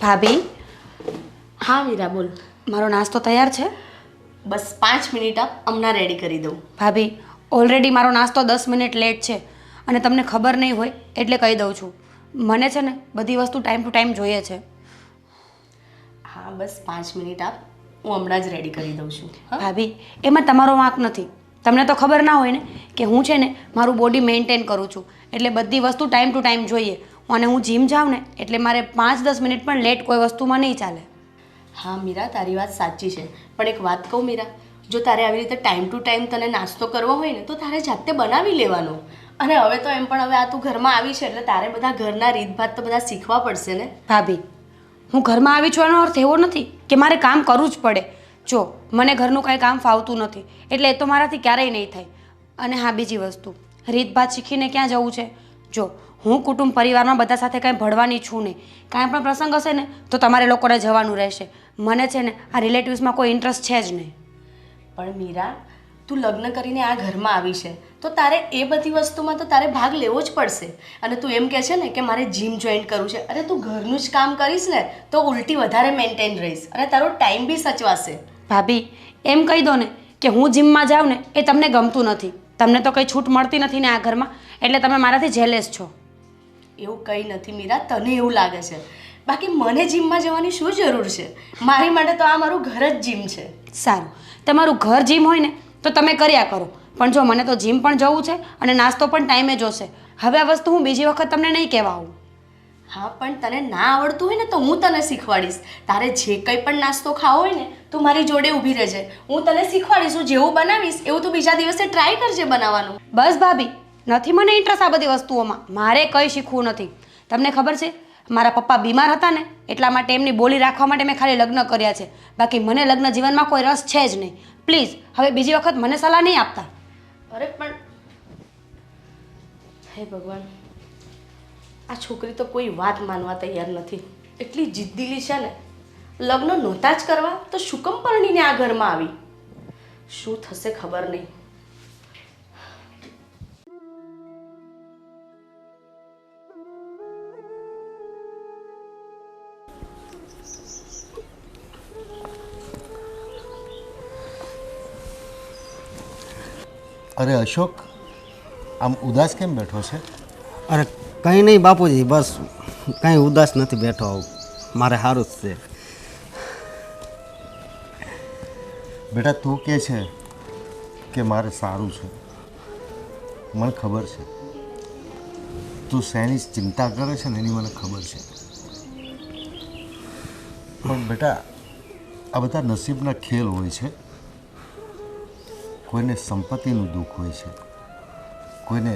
ભાભી, હા મીરા બોલ. મારો નાસ્તો તૈયાર છે? બસ 5 મિનિટ આપ, હમણાં રેડી કરી દઉં. ભાભી, ઓલરેડી મારો નાસ્તો 10 મિનિટ લેટ છે અને તમને ખબર નહીં હોય એટલે કહી દઉં છું. મને છે ને બધી વસ્તુ ટાઈમ ટુ ટાઈમ જોઈએ છે. હા બસ 5 મિનિટ આપ, હું હમણાં જ રેડી કરી દઉં છું. હા ભાભી, એમાં તમારો વાંક નથી. તમને તો ખબર ના હોય ને કે હું છે ને મારું બોડી મેન્ટેન કરું છું, એટલે બધી વસ્તુ ટાઈમ ટુ ટાઈમ જોઈએ. અને હું જીમ જાઉં ને એટલે મારે 5-10 મિનિટ પણ લેટ કોઈ વસ્તુમાં નહીં ચાલે. હા મીરા, તારી વાત સાચી છે, પણ એક વાત કહું મીરા, જો તારે આવી રીતે ટાઈમ ટુ ટાઈમ તને નાસ્તો કરવો હોય ને તો તારે જાતે બનાવી લેવાનો. અને હવે તો એમ પણ હવે આ તું ઘરમાં આવી છે એટલે તારે બધા ઘરના રીતભાત તો બધા શીખવા પડશે ને. ભાભી, હું ઘરમાં આવી છું એનો અર્થ એવો નથી કે મારે કામ કરવું જ પડે. જો મને ઘરનું કાંઈ કામ ફાવતું નથી એટલે એ તો મારાથી ક્યારેય નહીં થાય. અને હા, બીજી વસ્તુ, રીતભાત શીખીને ક્યાં જવું છે? જો હું કુટુંબ પરિવારમાં બધા સાથે કાંઈ ભળવાની છું નહીં. કાંઈ પણ પ્રસંગ હશે ને તો તમારે લોકોને જવાનું રહેશે. મને છે ને આ રિલેટિવ્સમાં કોઈ ઇન્ટરેસ્ટ છે જ નહીં. પણ મીરા, તું લગ્ન કરીને આ ઘરમાં આવી છે તો તારે એ બધી વસ્તુમાં તો તારે ભાગ લેવો જ પડશે. અને તું એમ કહે છે ને કે મારે જીમ જોઈન કરવું છે, અરે તું ઘરનું જ કામ કરીશ ને તો ઉલટી વધારે મેન્ટેન રહીશ અને તારો ટાઈમ બી સચવાશે. ભાભી, એમ કહી દો ને કે હું જીમમાં જાઉં ને એ તમને ગમતું નથી. તમને તો કંઈ છૂટ મળતી નથી ને આ ઘરમાં, એટલે તમે મારાથી જેલેસ છો. એવું કંઈ નથી મીરા, તને એવું લાગે છે. બાકી મને જીમમાં જવાની શું જરૂર છે? મારી માટે તો આ મારું ઘર જ જીમ છે. સારું, તમારું ઘર જીમ હોય ને તો તમે કર્યા કરો, પણ જો મને તો જીમ પણ જવું છે અને નાસ્તો પણ ટાઈમે જોશે. હવે આ વસ્તુ હું બીજી વખત તમને નહીં કહેવા આવું. હા પણ તને ના આવડતું હોય ને તો હું તને શીખવાડીશ. તારે જે કંઈ પણ નાસ્તો ખાવો હોય ને તું મારી જોડે ઊભી રહેજે, હું તને શીખવાડીશ. હું જેવું બનાવીશ એવું તું બીજા દિવસે ટ્રાય કરજે બનાવવાનું. બસ ભાભી, નથી મને ઇન્ટરેસ્ટ આ બધી વસ્તુઓમાં. મારે કંઈ શીખવું નથી. તમને ખબર છે, મારા પપ્પા બીમાર હતા ને એટલા માટે એમની બોલી રાખવા માટે મેં ખાલી લગ્ન કર્યા છે. બાકી મને લગ્ન જીવનમાં કોઈ રસ છે જ નહીં. પ્લીઝ હવે બીજી વખત મને સલાહ નહીં આપતા. અરે પણ હે ભગવાન, આ છોકરી તો કોઈ વાત માનવા તૈયાર નથી. એટલી જિદ્દીલી છે ને, લગ્ન નહોતા જ કરવા તો શું કામ પરણીને આ ઘરમાં આવી? શું થશે ખબર નહીં. અરે અશોક, આમ ઉદાસ કેમ બેઠો છે? અરે કંઈ નહીં બાપુજી, બસ કંઈ ઉદાસ નથી બેઠો. મારે સારું જ છે. બેટા, તું કહે છે કે મારે સારું છે, મને ખબર છે. તું શેની ચિંતા કરે છે ને એની મને ખબર છે. પણ બેટા, આ બધા નસીબના ખેલ હોય છે. કોઈને સંપત્તિનું દુઃખ હોય છે, કોઈને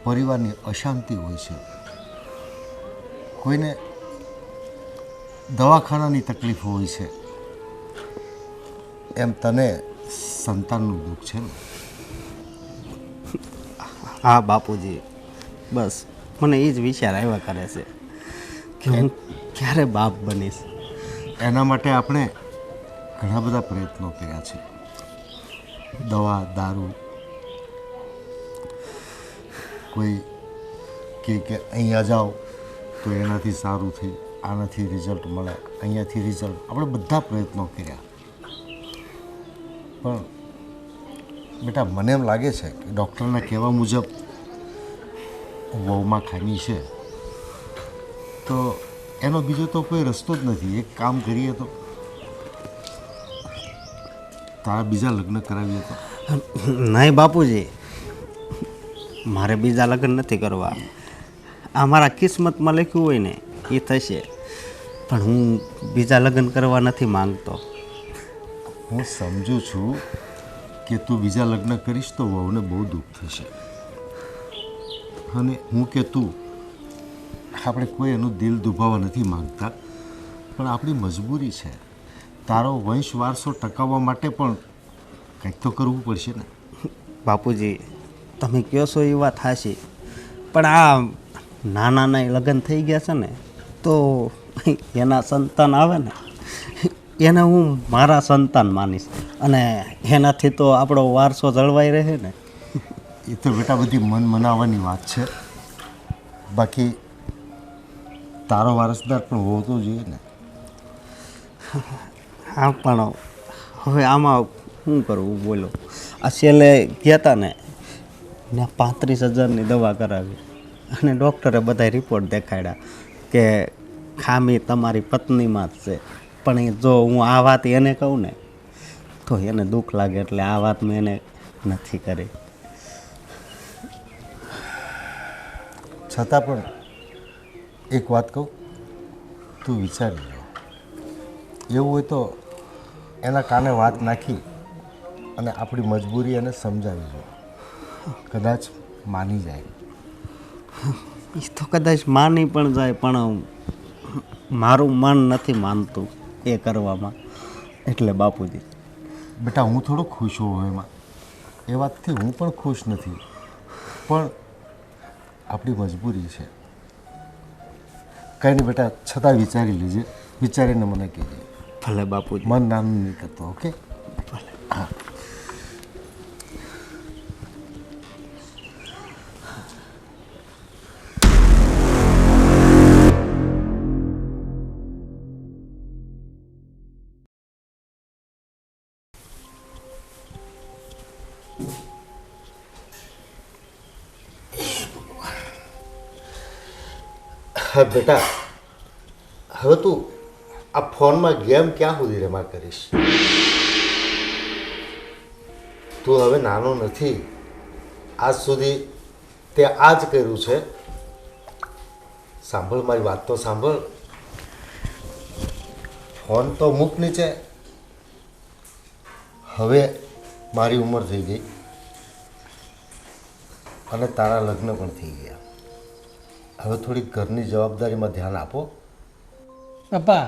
પરિવારની અશાંતિ હોય છે, કોઈને દવાખાનાની તકલીફ હોય છે. એમ તને સંતાનનું દુઃખ છે ને? હા બાપુજી, બસ મને એ જ વિચાર આવ્યા કરે છે કે હું ક્યારે બાપ બનીશ. એના માટે આપણે ઘણા બધા પ્રયત્નો કર્યા છે. દવા, દારૂ, કોઈ કે અહીંયા જાઓ તો એનાથી સારું થઈ, આનાથી રિઝલ્ટ મળે, અહીંયાથી રિઝલ્ટ, આપણે બધા પ્રયત્નો કર્યા. પણ બેટા, મને એમ લાગે છે કે ડૉક્ટરના કહેવા મુજબ વહુમાં ખામી છે, તો એનો બીજો તો કોઈ રસ્તો જ નથી. એક કામ કરીએ તો તારા બીજા લગ્ન કરાવીએ તો? નહીં બાપુજી, મારે બીજા લગ્ન નથી કરવા. આ મારા કિસ્મતમાં લખ્યું હોય ને એ થશે, પણ હું બીજા લગ્ન કરવા નથી માંગતો. હું સમજુ છું કે તું બીજા લગ્ન કરીશ તો વહુને બહુ દુઃખ થશે. અને હું કે તું, આપણે કોઈ એનું દિલ દુભાવવા નથી માંગતા, પણ આપણી મજબૂરી છે. તારો વંશ વારસો ટકાવવા માટે પણ કંઈક તો કરવું પડશે ને. બાપુજી, તમે કહો છો એ વાત હાશી, પણ આ નાના લગ્ન થઈ ગયા છે ને તો એના સંતાન આવે ને એને હું મારા સંતાન માનીશ અને એનાથી તો આપણો વારસો જળવાઈ રહે ને. એ તો બેટા બધી મન મનાવવાની વાત છે. બાકી તારો વારસદાર પણ હોવો તો જોઈએ ને. હા પણ હવે આમાં શું કરવું બોલો. આ છેલ્લે ગયા હતા ને 35,000ની દવા કરાવી અને ડૉક્ટરે બધા રિપોર્ટ દેખાડ્યા કે ખામી તમારી પત્નીમાં જ છે. પણ જો હું આ વાત એને કહું ને તો એને દુઃખ લાગે, એટલે આ વાત મેં એને નથી કરી. છતાં પણ એક વાત કહું, તું વિચારી લો. એવું હોય તો એના કાને વાત નાખી અને આપણી મજબૂરી એને સમજાવી લો. કદાચ માની જાય. એ તો કદાચ માની પણ જાય, પણ મારું મન નથી માનતું એ કરવામાં. એટલે બાપુજી, બેટા હું થોડો ખુશ હોઉં એમાં, એ વાતથી હું પણ ખુશ નથી, પણ આપણી મજબૂરી છે. કંઈ નહીં બેટા, છતાં વિચારી લેજે, વિચારીને મને કહેજે. ભલે બાપુજી. મન નાનું નહીં કરતો. ઓકે? હા. હા બેટા, હવે તું આ ફોનમાં ગેમ ક્યાં સુધી રમા કરીશ? તું હવે નાનો નથી. આજ સુધી તે આ જ કર્યું છે. સાંભળ, મારી વાત તો સાંભળ. ફોન તો મૂક નીચે. હવે મારી ઉંમર થઈ ગઈ અને તારા લગ્ન પણ થઈ ગયા. હવે થોડી ઘરની જવાબદારીમાં ધ્યાન આપો. પપ્પા,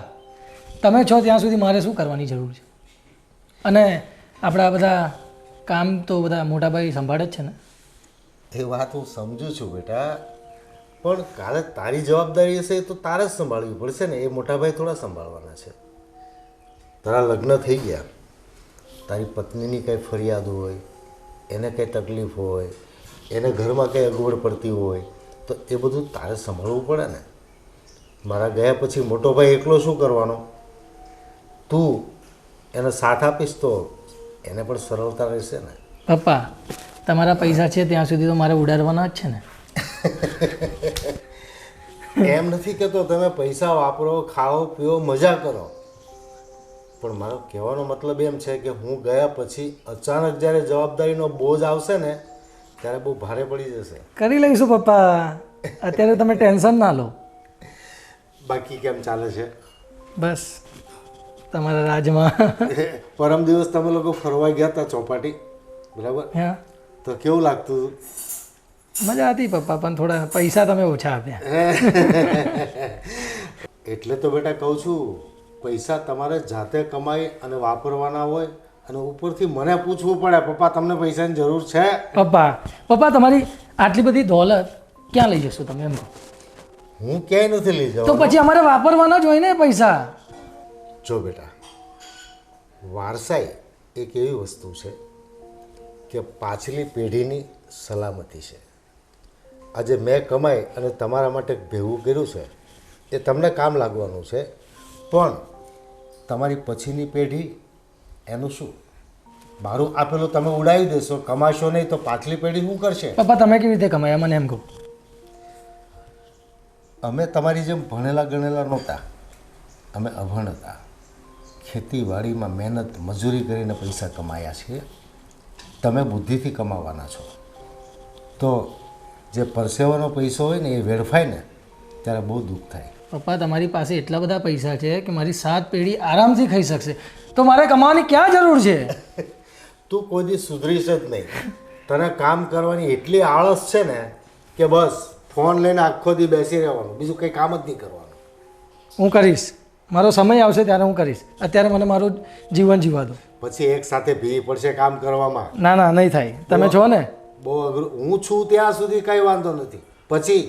તમે છો ત્યાં સુધી મારે શું કરવાની જરૂર છે? અને આપણા બધા કામ તો બધા મોટાભાઈ સંભાળે જ છે ને? એ વાત હું સમજુ છું બેટા, પણ કાલે તારી જવાબદારી હશે તો તારે જ સંભાળવી પડશે ને. એ મોટાભાઈ થોડા સંભાળવાના છે. તારા લગ્ન થઈ ગયા, તારી પત્નીની કંઈ ફરિયાદ હોય, એને કંઈ તકલીફ હોય, એને ઘરમાં કંઈ અગવડ પડતી હોય તો એ બધું તારે સંભાળવું પડે ને. મારા ગયા પછી મોટો ભાઈ એકલો શું કરવાનો? તું એને સાથ આપીશ તો એને પણ સરળતા રહેશે ને. પપ્પા, તમારા પૈસા છે ત્યાં સુધી તો મારે ઉડાડવાના જ છે ને. એમ નથી કહેતો તમે પૈસા વાપરો, ખાઓ પીઓ, મજા કરો, પણ મારો કહેવાનો મતલબ એમ છે કે હું ગયા પછી અચાનક જ્યારે જવાબદારીનો બોજ આવશે ને ત્યારે બહુ ભારે પડી જશે. કરી લઈશું પપ્પા, અત્યારે તમે ટેન્શન ના લો. બાકી કેમ ચાલે છે? બસ તમારા રાજમાં. પરમ દિવસ તમે લોકો ફરવા ગયા હતા ચોપાટી, બરાબર? હા, તો કેવું લાગતું? મજા હતી પપ્પા, પણ થોડા પૈસા તમે ઓછા આપ્યા. એટલે તો બેટા કહું છું, પૈસા તમારે જાતે કમાઈ અને વાપરવાના હોય અને ઉપરથી મને પૂછવું પડે, પપ્પા તમને પૈસાની જરૂર છે? પપ્પા તમારી આટલી બધી દોલત ક્યાં લઈ જશો તમે? એમ કહો. હું ક્યાંય નથી લઈ તો જવાનો. પછી અમારે વાપરવાના જ હોય ને પૈસા. જો બેટા, વારસાઈ એક એવી વસ્તુ છે કે પાછલી પેઢીની સલામતી છે. આજે મેં કમાઈ અને તમારા માટે ભેગું કર્યું છે એ તમને કામ લાગવાનું છે, પણ તમારી પછીની પેઢી એનું શું? મારું આપેલું તમે ઉડાવી દેશો, કમાશો નહીં તો પાછલી પેઢી શું કરશે? પપ્પા તમે કેવી રીતે કમાયા મને એમ કહો. અમે તમારી જેમ ભણેલા ગણેલા નહોતા, અમે અભણ હતા. ખેતીવાડીમાં મહેનત મજૂરી કરીને પૈસા કમાયા છીએ. તમે બુદ્ધિથી કમાવાના છો. તો જે પરસેવાનો પૈસો હોય ને એ વેડફાય ને ત્યારે બહુ દુઃખ થાય. પપ્પા તમારી પાસે એટલા બધા પૈસા છે કે મારી 7 પેઢી આરામથી ખાઈ શકશે, તો મારે કમાવાની ક્યાં જરૂર છે? તું કોઈ દી સુધરીશ જ નહીં. તને કામ કરવાની એટલી આળસ છે ને કે બસ ફોન લઈને આખો દી બેસી રહેવાનું, બીજું કંઈ કામ જ નહીં કરવાનું. હું કરીશ, મારો સમય આવશે ત્યારે હું કરીશ. અત્યારે મને મારું જીવન જીવા દો. પછી એક સાથે ભીડી પડશે કામ કરવામાં. ના ના, નહીં થાય. તમે છો ને? બહુ અઘરું. હું છું ત્યાં સુધી કંઈ વાંધો નથી, પછી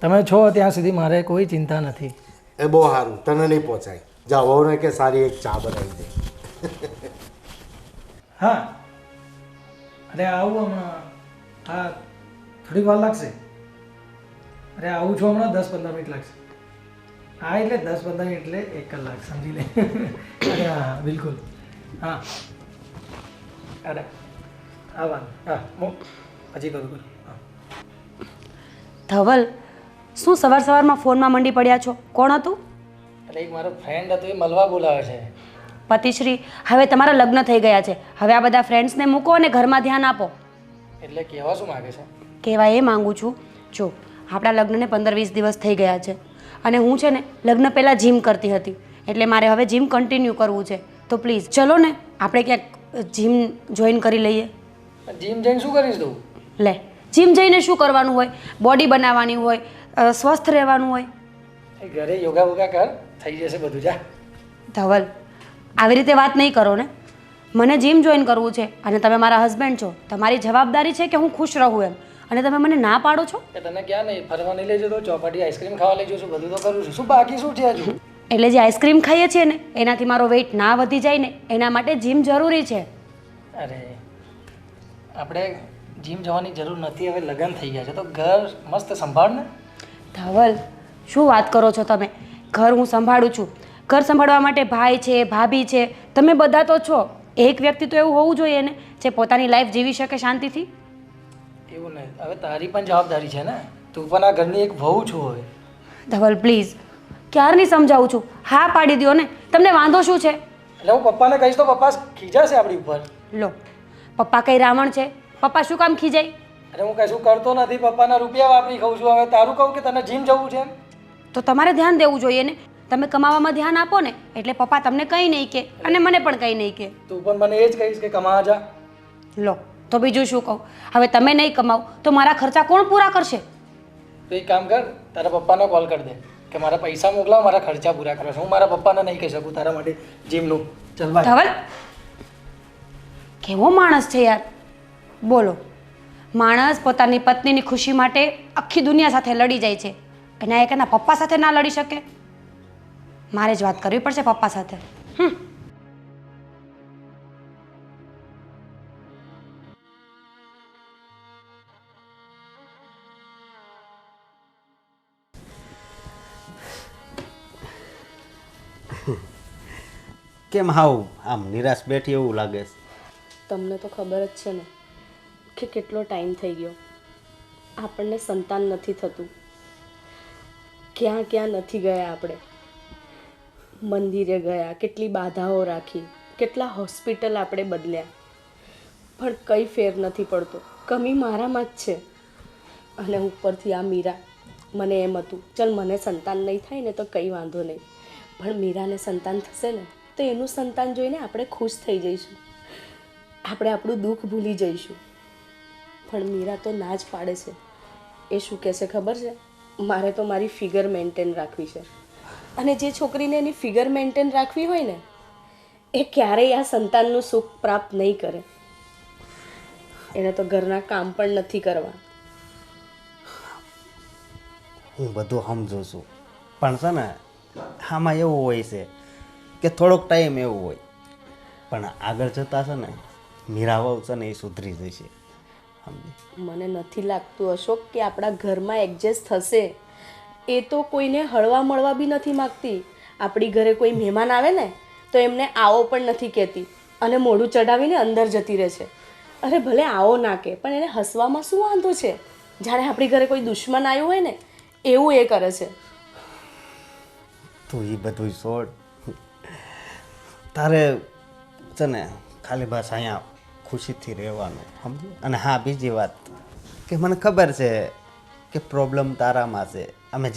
તમે છો ત્યાં સુધી મારે કોઈ ચિંતા નથી. એ બહુ સારું, તને નહીં પહોંચાય. જા વહુને કે સારી એક ચા બનાવી દે. હા, અરે આવું હમણાં. હા, થોડીક વાર લાગશે. અરે આવું છું હમણાં, 10-15 મિનિટ લાગશે. હા એટલે 10-15 મિનિટ એટલે 1 કલાક સમજી લે. અરે હા બિલકુલ. હા અરે આવવાનું. હા હજી કરું. હા ધવલ, શું સવાર સવારમાં ફોનમાં મંડી પડ્યા છો? કોણ હતું? એટલે એક મારો ફ્રેન્ડ હતો, એ મળવા બોલાવે છે. પતિશ્રી, હવે તમારા લગ્ન થઈ ગયા છે. હવે આ બધા ફ્રેન્ડ્સને મૂકો અને ઘરમાં ધ્યાન આપો. એટલે કહેવા શું માગે છે? કહેવા એ માંગુ છું, જો આપણા લગ્નને 15-20 દિવસ થઈ ગયા છે અને હું છે ને લગ્ન પહેલાં જીમ કરતી હતી, એટલે મારે હવે જીમ કન્ટિન્યુ કરવું છે. તો પ્લીઝ ચલો ને આપણે ક્યાંક જીમ જોઈન કરી લઈએ. જીમ જઈને શું કરીશ તું? લે, જીમ જઈને શું કરવાનું હોય? બોડી બનાવવાની હોય, સ્વસ્થ રહેવાનું હોય. એ ઘરે યોગા વોગા કર, થઈ જશે બધું. જા. ધવલ, આવી રીતે વાત નહીં કરો ને. મને જીમ જોઈન કરવું છે અને તમે મારા હસબન્ડ છો. તમારી જવાબદારી છે કે હું ખુશ રહું એમ, અને તમે મને ના પાડો છો. કે તને ક્યાં નહીં ફરવા નહીં લઈ જતો, ચોપાટી આઈસ્ક્રીમ ખાવા લઈ જશું, બધું તો કરું છું. શું બાકી શું છે હજુ? એટલે જે આઈસ્ક્રીમ ખાઈએ છીએ ને એનાથી મારો વેઇટ ના વધી જાય ને એના માટે જીમ જરૂરી છે. અરે આપણે જીમ જવાની જરૂર નથી, હવે લગ્ન થઈ ગયા છે તો ઘર મસ્ત સંભાળ ને. ધવલ, શું વાત કરો છો તમે? ઘર હું સંભાળું છું. ઘર સંભાળવા માટે ભાઈ છે, ભાભી છે, તમે બધા તો છો. એક વ્યક્તિ તો એવું હોવું જોઈએ ને જે પોતાની લાઈફ જીવી શકે શાંતિથી. એવું નહીં, હવે તારી પણ જવાબદારી છે ને, તું પણ આ ઘરની એક વહુ છું હવે. ધવલ પ્લીઝ, ક્યારની સમજાવું છું, હા પાડી દો ને. તમને વાંધો શું છે? એટલે હું પપ્પાને કહીશ તો પપ્પા ખીજાશે આપણી ઉપર. લો, પપ્પા કઈ રાવણ છે? પપ્પા શું કામ ખીજાય? અરે હું કશું કરતો નથી, પપ્પાના રૂપિયા વાપરી ખાઉં છું. હવે તારું કહું કે તને જીમ જવું છે એમ? તો તમારે ધ્યાન દેવું જોઈએ ને. તમે કમાવામાં ધ્યાન આપો ને એટલે પપ્પા તમને કંઈ નહીં કહે અને મને પણ કંઈ નહીં કહે. તું પણ મને એ જ કહીશ કે કમાવા જા. લો, તો બીજું શું કહું? હવે તમે નહીં કમાવ તો મારા ખર્ચા કોણ પૂરા કરશે? તો એક કામ કર, તારા પપ્પાને કોલ કરી દે કે મારા પૈસા મોકલાવ, મારા ખર્ચા પૂરા કરવા છે. હું મારા પપ્પાને નહીં કહી શકું તારા માટે જીમનું. ચાલ બાય. ધવલ, કેવો માણસ છે યાર. બોલો, માણસ પોતાની પત્નીની ખુશી માટે આખી દુનિયા સાથે લડી જાય છે અને એક એના પપ્પા સાથે ના લડી શકે? મારે જ વાત કરવી પડશે પપ્પા સાથે. કેમ હાવ આમ નિરાશ બેઠી એવું લાગે છે? તમને તો ખબર જ છે ને કે કેટલો ટાઈમ થઈ ગયો, આપણને સંતાન નથી થતું. ક્યાં ક્યાં નથી ગયા આપણે, મંદિરે ગયા, કેટલી બાધાઓ રાખી, કેટલા હોસ્પિટલ આપણે બદલ્યા, પણ કંઈ ફેર નથી પડતો. કમી મારામાં જ છે. અને ઉપરથી આ મીરા, મને એમ હતું ચલ મને સંતાન નહીં થાય ને તો કંઈ વાંધો નહીં, પણ મીરાને સંતાન થશે ને તો એનું સંતાન જોઈને આપણે ખુશ થઈ જઈશું, આપણે આપણું દુઃખ ભૂલી જઈશું. પણ મીરા તો ના જ પાડે છે. એ શું કહે છે ખબર છે? મારે તો મારી ફિગર મેન્ટેન રાખવી છે. અને જે છોકરીને એની ફિગર મેન્ટેન રાખવી હોય ને એ ક્યારેય આ સંતાનનું સુખ પ્રાપ્ત નહીં કરે. એને તો ઘરના કામ પણ નથી કરવા. હું બધું સમજુ છું, પણ છે ને આમાં એવું હોય છે કે થોડોક ટાઈમ એવું હોય, પણ આગળ જતાં છે ને મીરા વહુ છે ને એ સુધરી જશે. સમજી? મને નથી લાગતું અશોક કે આપણા ઘરમાં એડજસ્ટ થશે. એ તો કોઈને હળવા મળવા બી નથી માગતી. આપણી ઘરે કોઈ મહેમાન આવે ને તો એમને આવો પણ નથી કહેતી અને મોઢું ચડાવીને અંદર જતી રહે છે. અરે ભલે આવો ના કહે પણ એને હસવામાં શું વાંધો છે? જાણે આપણી ઘરે કોઈ દુશ્મન આવ્યું હોય ને એવું એ કરે છે. તું એ બધું છોડ, તારે છે ને ખાલી બસ અહીંયા ખુશીથી રહેવાનું. સમજી? અને હા, બીજી વાત કે મને ખબર છે કે પ્રોબ્લેમ તારામાં છે. અમે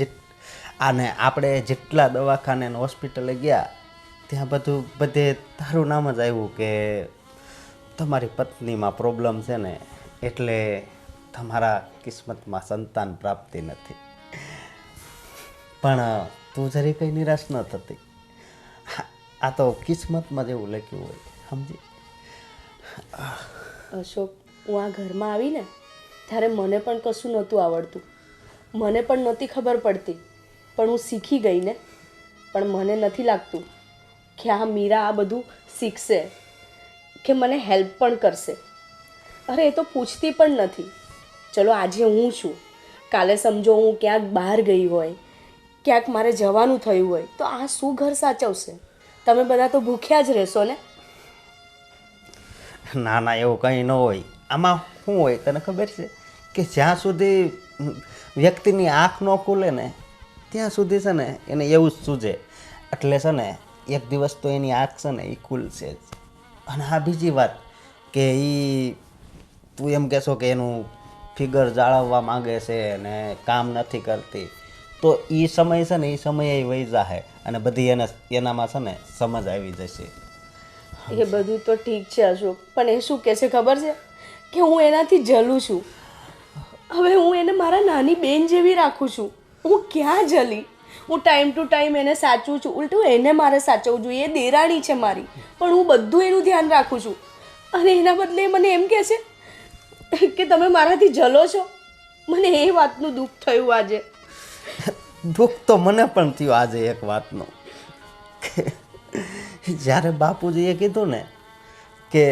આને આપણે જેટલા દવાખાને અને હોસ્પિટલે ગયા ત્યાં બધે તારું નામ જ આવ્યું કે તમારી પત્નીમાં પ્રોબ્લેમ છે ને એટલે તમારા કિસ્મતમાં સંતાન પ્રાપ્તિ નથી. પણ તું જરી કંઈ નિરાશ ન થતી. આ તો કિસ્મતમાં જેવું લખ્યું હોય. સમજી? અશોક, હું આ ઘરમાં આવીને ત્યારે મને પણ કશું નહોતું આવડતું, મને પણ નહોતી ખબર પડતી, પણ હું શીખી ગઈ ને. પણ મને નથી લાગતું કે આ મીરા આ બધું શીખશે કે મને હેલ્પ પણ કરશે. અરે એ તો પૂછતી પણ નથી. ચલો આજે હું છું, કાલે સમજો હું ક્યાંક બહાર ગઈ હોય ક્યાંક મારે જવાનું થયું હોય તો આ શું ઘર સાચવશે? તમે બધા તો ભૂખ્યા જ રહેશો ને. ના ના, એવું કંઈ ન હોય. આમાં શું હોય તને ખબર છે કે જ્યાં સુધી વ્યક્તિની આંખ ન ખુલે ને ત્યાં સુધી છે ને એને એવું જ સૂઝે. એટલે છે ને એક દિવસ તો એની આંખ છે ને એ ખુલશે જ. અને આ બીજી વાત કે એ તું એમ કહેશો કે એનું ફિગર જાળવવા માંગે છે ને કામ નથી કરતી, તો એ સમય છે ને એ સમયે વહી જાહે અને બધી એનામાં છે ને સમજ આવી જશે. એ બધું તો ઠીક છે અશોક, પણ એ શું કહે છે ખબર છે કે હું એનાથી જલું છું. હવે હું એને મારા નાની બેન જેવી રાખું છું. હું ક્યાં જલી? હું ટાઈમ ટુ ટાઈમ એને સાચું છું. ઉલટું એને મારે સાચવવું જોઈએ. એ દેરાણી છે મારી, પણ હું બધું એનું ધ્યાન રાખું છું અને એના બદલે મને એમ કહે છે કે તમે મારાથી જલો છો. મને એ વાતનું દુઃખ થયું આજે. દુઃખ તો મને પણ થયું આજે એક વાતનું, જ્યારે બાપુજીએ કીધું ને કે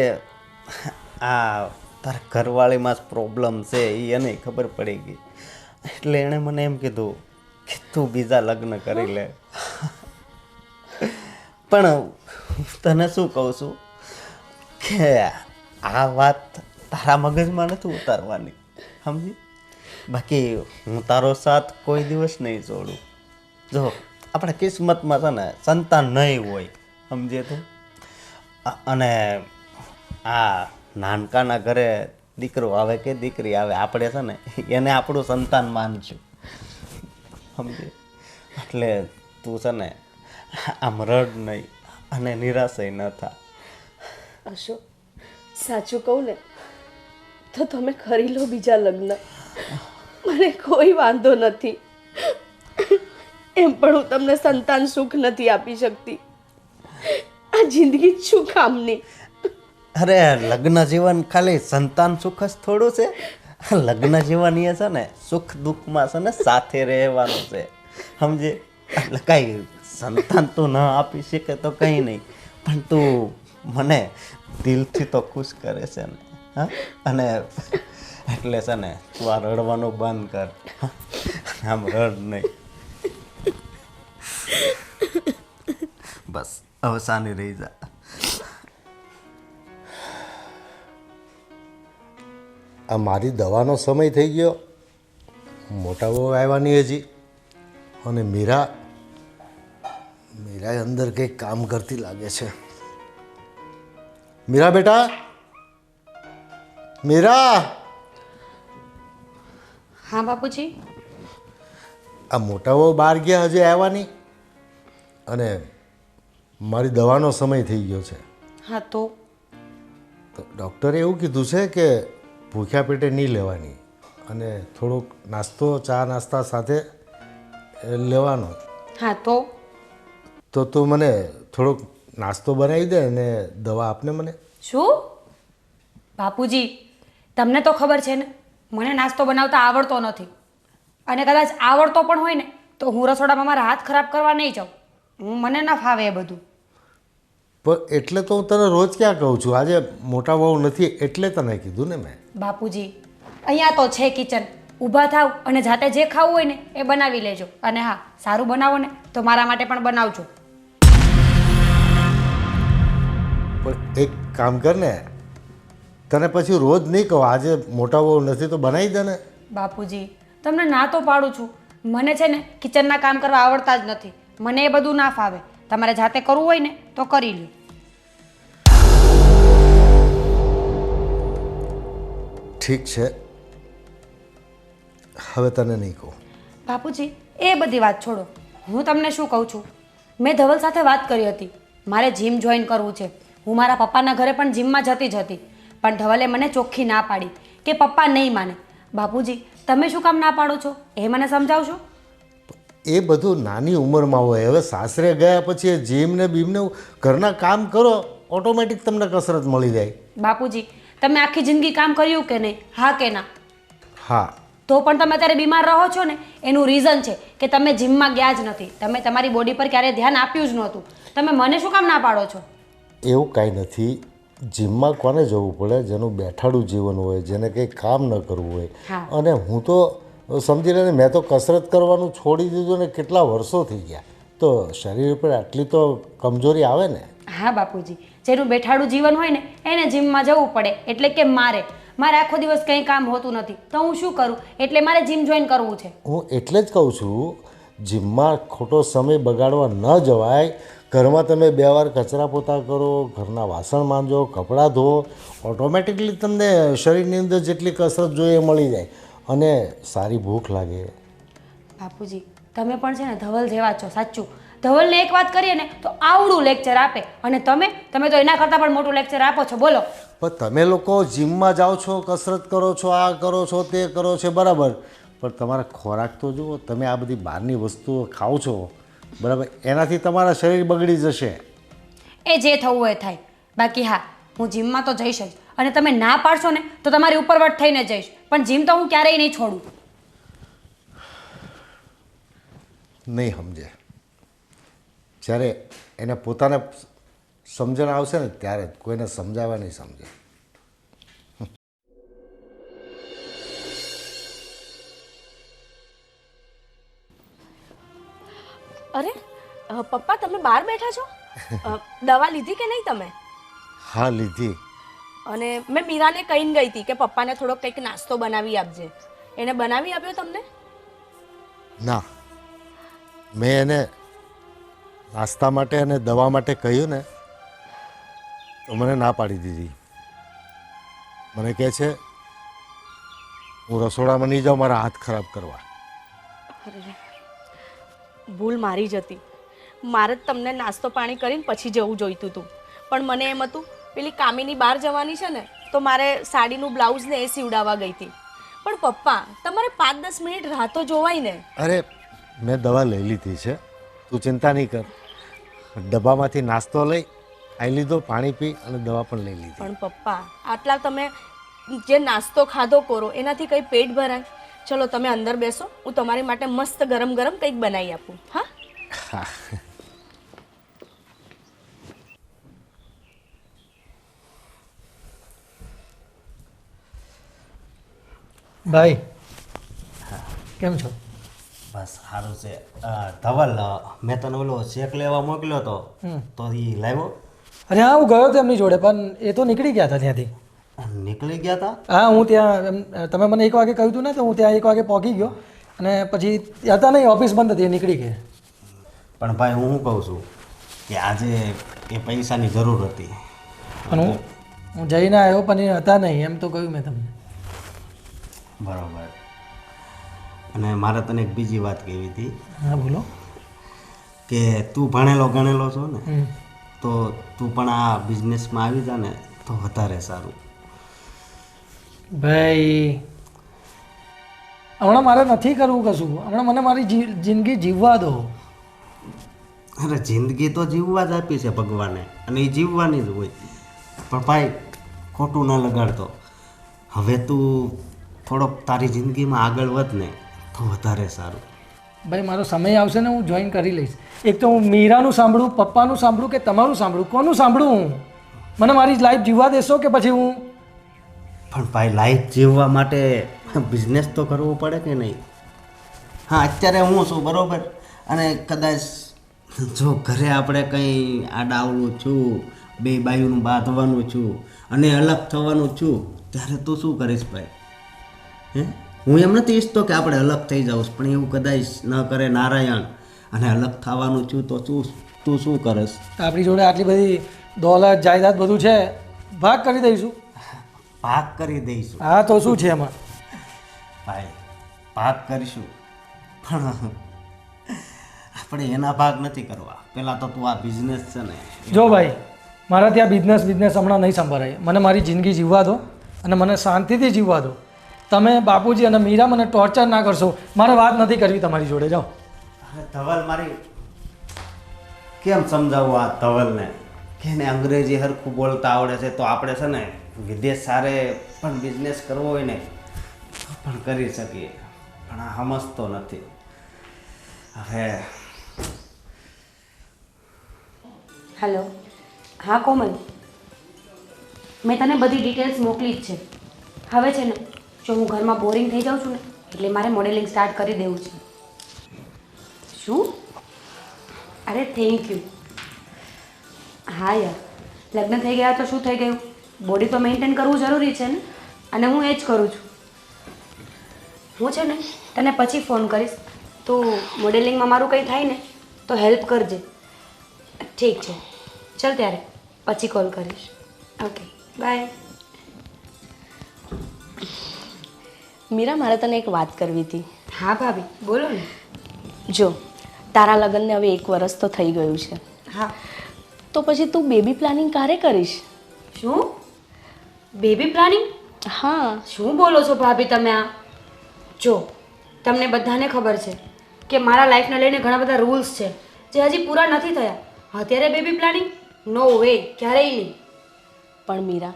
આ તારા ઘરવાળીમાં જ પ્રોબ્લેમ છે એ એને ખબર પડી ગઈ, એટલે એણે મને એમ કીધું કે તું બીજા લગ્ન કરી લે. પણ તને શું કહું છું કે આ વાત તારા મગજમાં નથી ઉતારવાની, સમજી? બાકી હું તારો સાથ કોઈ દિવસ નહીં છોડું. જો આપણા કિસ્મતમાં છે ને સંતાન નહીં હોય, સમજે તું? અને આ નાનકાના ઘરે દીકરો આવે કે દીકરી આવે, આપણે છે ને એને આપણું સંતાન માનશું, સમજે? એટલે તું છે ને આમ રડ નહીં અને નિરાશય ન થા. અશોક, સાચું કહું ને તો તમે કરી લો બીજા લગ્ન. મને કોઈ વાંધો નથી. એમ પણ હું તમને સંતાન સુખ નથી આપી શકતી. આ જિંદગી જ શું કામની? અરે લગ્ન જીવન ખાલી સંતાન સુખ જ થોડું છે. લગ્ન જીવન એ છે ને સુખ દુઃખમાં છે ને સાથે રહેવાનું છે, સમજે? એટલે કાંઈ સંતાન તું ન આપી શકે તો કંઈ નહીં, પણ તું મને દિલથી તો ખુશ કરે છે ને. હા, અને એટલે છે ને તું આ રડવાનું બંધ કર. આમ રડ નહીં. બસ હવે શાની રહી જા. આ મારી દવાનો સમય થઈ ગયો, મોટા બહુ આવ્યા નહીં હજી, અને મીરા અંદર કંઈક કામ કરતી લાગે છે. મીરા બેટા, મીરા! હા બાપુજી. આ મોટા બહુ બહાર ગયા, હજી આવ્યા નહીં, અને મારી દવાનો સમય થઈ ગયો છે. હા તો ડૉક્ટરે એવું કીધું છે કે ભૂખ્યા પેટે નહીં લેવાની, અને થોડોક નાસ્તો, ચા નાસ્તા સાથે લેવાનો. હા તો તું મને થોડોક નાસ્તો બનાવી દે અને દવા આપને મને. શું બાપુજી, તમને તો ખબર છે ને મને નાસ્તો બનાવતા આવડતો નથી, અને કદાચ આવડતો પણ હોય ને તો હું રસોડામાં મારા હાથ ખરાબ કરવા નહીં જાઉં. મને ના ફાવે એ બધું. પણ એટલે તો હું તને રોજ ક્યાં કહું છું, આજે મોટા બહુ નથી એટલે તને કીધું ને મેં. બાપુજી, અહીંયા તો છે કિચન, ઊભા થાવ અને જાતે જે ખાવું હોય ને એ બનાવી લેજો. અને હા, સારું બનાવો ને તો મારા માટે પણ બનાવજો. પણ એક કામ કર ને, તને પછી રોજ નહીં કહું, આજે મોટા બહુ નથી તો બનાવી દે ને. બાપુજી, તમને ના તો પાડું છું, મને છે ને કિચનના કામ કરવા આવડતા જ નથી. મને એ બધું ના ફાવે. તમારે જાતે કરવું હોય ને તો કરી લો. ઠીક છે, હવે તને નહીં કહું. બાપુજી, એ બધી વાત છોડો. હું તમને શું કહું છું, મેં ધવલ સાથે વાત કરી હતી, મારે જીમ જોઈન કરવું છે. હું મારા પપ્પાના ઘરે પણ જીમમાં જતી જ હતી, પણ ધવલે મને ચોખ્ખી ના પાડી કે પપ્પા નહીં માને. બાપુજી, તમે શું કામ ના પાડો છો એ મને સમજાવશો? એ બધું નાની ઉંમરમાં હોય. હવે સાસરે ગયા પછી એ જીમ ને બીમને ઘરના કામ કરો, ઓટોમેટિક તમને કસરત મળી જાય. બાપુજી, તમે આખી જિંદગી કામ કર્યું કે નહીં? હા કે ના? હા. તો પણ તમે અત્યારે બીમાર રહો છો ને એનું રીઝન છે કે તમે જીમમાં ગયા જ નથી. તમે તમારી બોડી પર ક્યારેય ધ્યાન આપ્યું જ નહોતું. તમે મને શું કામ ના પાડો છો? એવું કાંઈ નથી. જીમમાં કોને જવું પડે? જેનું બેઠાડું જીવન હોય, જેને કંઈ કામ ન કરવું હોય. હા. અને હું તો સમજી લે ને, મેં તો કસરત કરવાનું છોડી દીધું ને કેટલા વર્ષો થઈ ગયા, તો શરીર ઉપર આટલી તો કમજોરી આવે ને. હા બાપુજી, જેનું બેઠાડું જીવન હોય ને એને જીમમાં જવું પડે. એટલે કે મારે આખો દિવસ કંઈ કામ હોતું નથી તો હું શું કરું, એટલે મારે જીમ જોઈન કરવું છે. હું એટલે જ કહું છું, જીમમાં ખોટો સમય બગાડવા ન જવાય. ઘરમાં તમે 2 વાર કચરા પોતા કરો, ઘરના વાસણ માંજો, કપડાં ધો, ઓટોમેટિકલી તમને શરીરની અંદર જેટલી કસરત જોઈએ એ મળી જાય અને સારી ભૂખ લાગે. બાપુજી તમે પણ છે ને ધવલ જેવા છો. સાચું, ધવલને એક વાત કરીએ ને તો આવડું લેક્ચર આપે, અને તમે તો એના કરતાં પણ મોટું લેક્ચર આપો છો. બોલો. પણ તમે લોકો જીમમાં જાઓ છો, કસરત કરો છો, આ કરો છો, તે કરો છો, બરાબર, પણ તમારા ખોરાક તો જુઓ. તમે આ બધી બહારની વસ્તુઓ ખાઓ છો, બરાબર, એનાથી તમારા શરીર બગડી જશે. એ જે થવું હોય થાય. બાકી હા, હું જીમમાં તો જઈશ જ, અને તમે ના પાડશો ને તો તમારી ઉપરવટ થઈને જઈશ, પણ જીમ તો હું ક્યારેય નહીં છોડું. નહીં સમજે. જ્યારે એને પોતાને સમજણ આવશે ને ત્યારે કોઈને સમજાવવા નહીં સમજે. અરે પપ્પા, તમે બહાર બેઠા છો? દવા લીધી કે નહીં તમે? હા, લીધી. અને મેં મીરાને કહીને ગઈ હતી કે પપ્પાને થોડોક કંઈક નાસ્તો બનાવી આપજે. એને બનાવી આપ્યો તમને? ના, મેં એને નાસ્તા માટે અને દવા માટે કહ્યું ને તો મને ના પાડી દીધી. મને કહે છે હું રસોડામાં નહીં જાઉં મારા હાથ ખરાબ કરવા. ભૂલ મારી જ હતી. મારે જ તમને નાસ્તો પાણી કરીને પછી જવું જોઈતું હતું, પણ મને એમ હતું પેલી કામીની બહાર જવાની છે ને તો મારે સાડીનું બ્લાઉઝ ને એ સીવડાવવા ગઈ હતી. પણ પપ્પા, તમારે 5-10 મિનિટ રાહ તો જોવાય ને. અરે મેં દવા લઈ લીધી છે, તું ચિંતા નહીં કર. ડબ્બામાંથી નાસ્તો લઈ ખાઈ લીધો, પાણી પી અને દવા પણ લઈ લીધી. પણ પપ્પા, આટલા તમે જે નાસ્તો ખાધો કરો એનાથી કંઈ પેટ ભરાય? ચલો તમે અંદર બેસો, હું તમારી માટે મસ્ત ગરમ ગરમ કંઈક બનાવી આપું. હા, ભાઈ કેમ છો? બસ સારું છે. ધવલ, મેં તને ઓલો શેક લેવા મોકલ્યો હતો તો એ લાવ્યો? અરે હા, હું ગયો હતો એમની જોડે, પણ એ તો નીકળી ગયા હતા ત્યાંથી. નીકળી ગયા હતા? હા, હું ત્યાં તમે મને 1 વાગે કહ્યું હતું ને, તો હું ત્યાં 1 વાગે પહોંચી ગયો, અને પછી હતા નહીં, ઓફિસ બંધ હતી, એ નીકળી ગયા. પણ ભાઈ હું શું કહું છું કે આજે એ પૈસાની જરૂર હતી, પણ હું જઈને આવ્યો પણ એ હતા નહીં, એમ તો કહ્યું મેં તમને. બરાબર. અને મારે તને એક બીજી વાત કહેવી હતી. હા બોલો. કે તું ભણેલો ગણેલો છો ને, તો તું પણ આ બિઝનેસમાં આવી જા ને તો વધારે સારું. ભાઈ હમણાં મારે નથી કરવું કશું, હમણાં મને મારી જિંદગી જીવવા દો. અરે જિંદગી તો જીવવા જ આપી છે ભગવાને, અને એ જીવવાની જ હોય. પણ ભાઈ ખોટું ન લગાડતો. હવે તું થોડોક તારી જિંદગીમાં આગળ વધ ને તો વધારે સારું. ભાઈ મારો સમય આવશે ને હું જોઈન કરી લઈશ. એક તો હું મીરાનું સાંભળું, પપ્પાનું સાંભળું કે તમારું સાંભળું? કોનું સાંભળું હું? મને મારી લાઈફ જીવવા દેશો કે પછી હું? પણ ભાઈ લાઈફ જીવવા માટે બિઝનેસ તો કરવો પડે કે નહીં? હા, અત્યારે હું છું બરાબર, અને કદાચ જો ઘરે આપણે કંઈ આડાવડું છું, 2 બાયુનું બાંધવાનું છું અને અલગ થવાનું છું, ત્યારે તું શું કરીશ ભાઈ? હે, હું એમ નથી ઈચ્છતો કે આપણે અલગ થઈ જાઉં, પણ એવું કદાચ ન કરે નારાયણ અને અલગ થવાનું છું તો તું શું કરીશ? આપણી જોડે આટલી બધી દોલત જાયદાદ બધું છે, ભાગ કરી દઈશું. ભાગ કરી દઈશું? હા તો શું છે એમાં? ભાઈ ભાગ કરીશું, પણ આપણે એના ભાગ નથી કરવા. પહેલાં તો તું આ બિઝનેસ છે ને. જો ભાઈ, મારાથી આ બિઝનેસ હમણાં નહીં સંભળાય. મને મારી જિંદગી જીવવા દો અને મને શાંતિથી જીવવા દો. તમે બાપુજી અને મીરા મને ટોર્ચર ના કરશો. મારે વાત નથી કરવી તમારી જોડે. જાઓ. અરે ધવલ, મારી કેમ સમજાવવું આ ધવલને કે એને અંગ્રેજી હરખું બોલતા આવડે છે, તો આપણે છે ને વિદેશ સારે પણ બિઝનેસ કરવો હોય ને તો પણ કરી શકીએ, પણ આ સમજતો નથી. હવે હેલો. હા કોમલ, મેં તને બધી ડિટેલ્સ મોકલી જ છે. હવે છે ને, જો હું ઘરમાં બોરિંગ થઈ જાઉં છું ને એટલે મારે મોડેલિંગ સ્ટાર્ટ કરી દેવું છે. શું? અરે થેન્ક યુ. હા યાર, લગ્ન થઈ ગયા તો શું થઈ ગયું, બોડી તો મેન્ટેન કરવું જરૂરી છે ને, અને હું એ જ કરું છું. હું છે ને તને પછી ફોન કરીશ, તું મોડેલિંગમાં મારું કંઈ થાય ને તો હેલ્પ કરજે. ઠીક છે, ચાલ ત્યારે પછી કોલ કરીશ. Okay, by. મીરા, મારે તને એક વાત કરવી હતી. હા ભાભી, બોલો ને. જો, તારા લગ્નને હવે 1 વર્ષ તો થઈ ગયું છે, હા. તો પછી તું બેબી પ્લાનિંગ ક્યારે કરીશ? શું? Baby planning? હા. શું બોલો છો ભાભી તમે આ? જો, તમને બધાને ખબર છે કે મારા લાઈફને લઈને ઘણા બધા રૂલ્સ છે જે હજી પૂરા નથી થયા. અત્યારે બેબી પ્લાનિંગ? નો વે, ક્યારેય નહીં. પણ મીરા,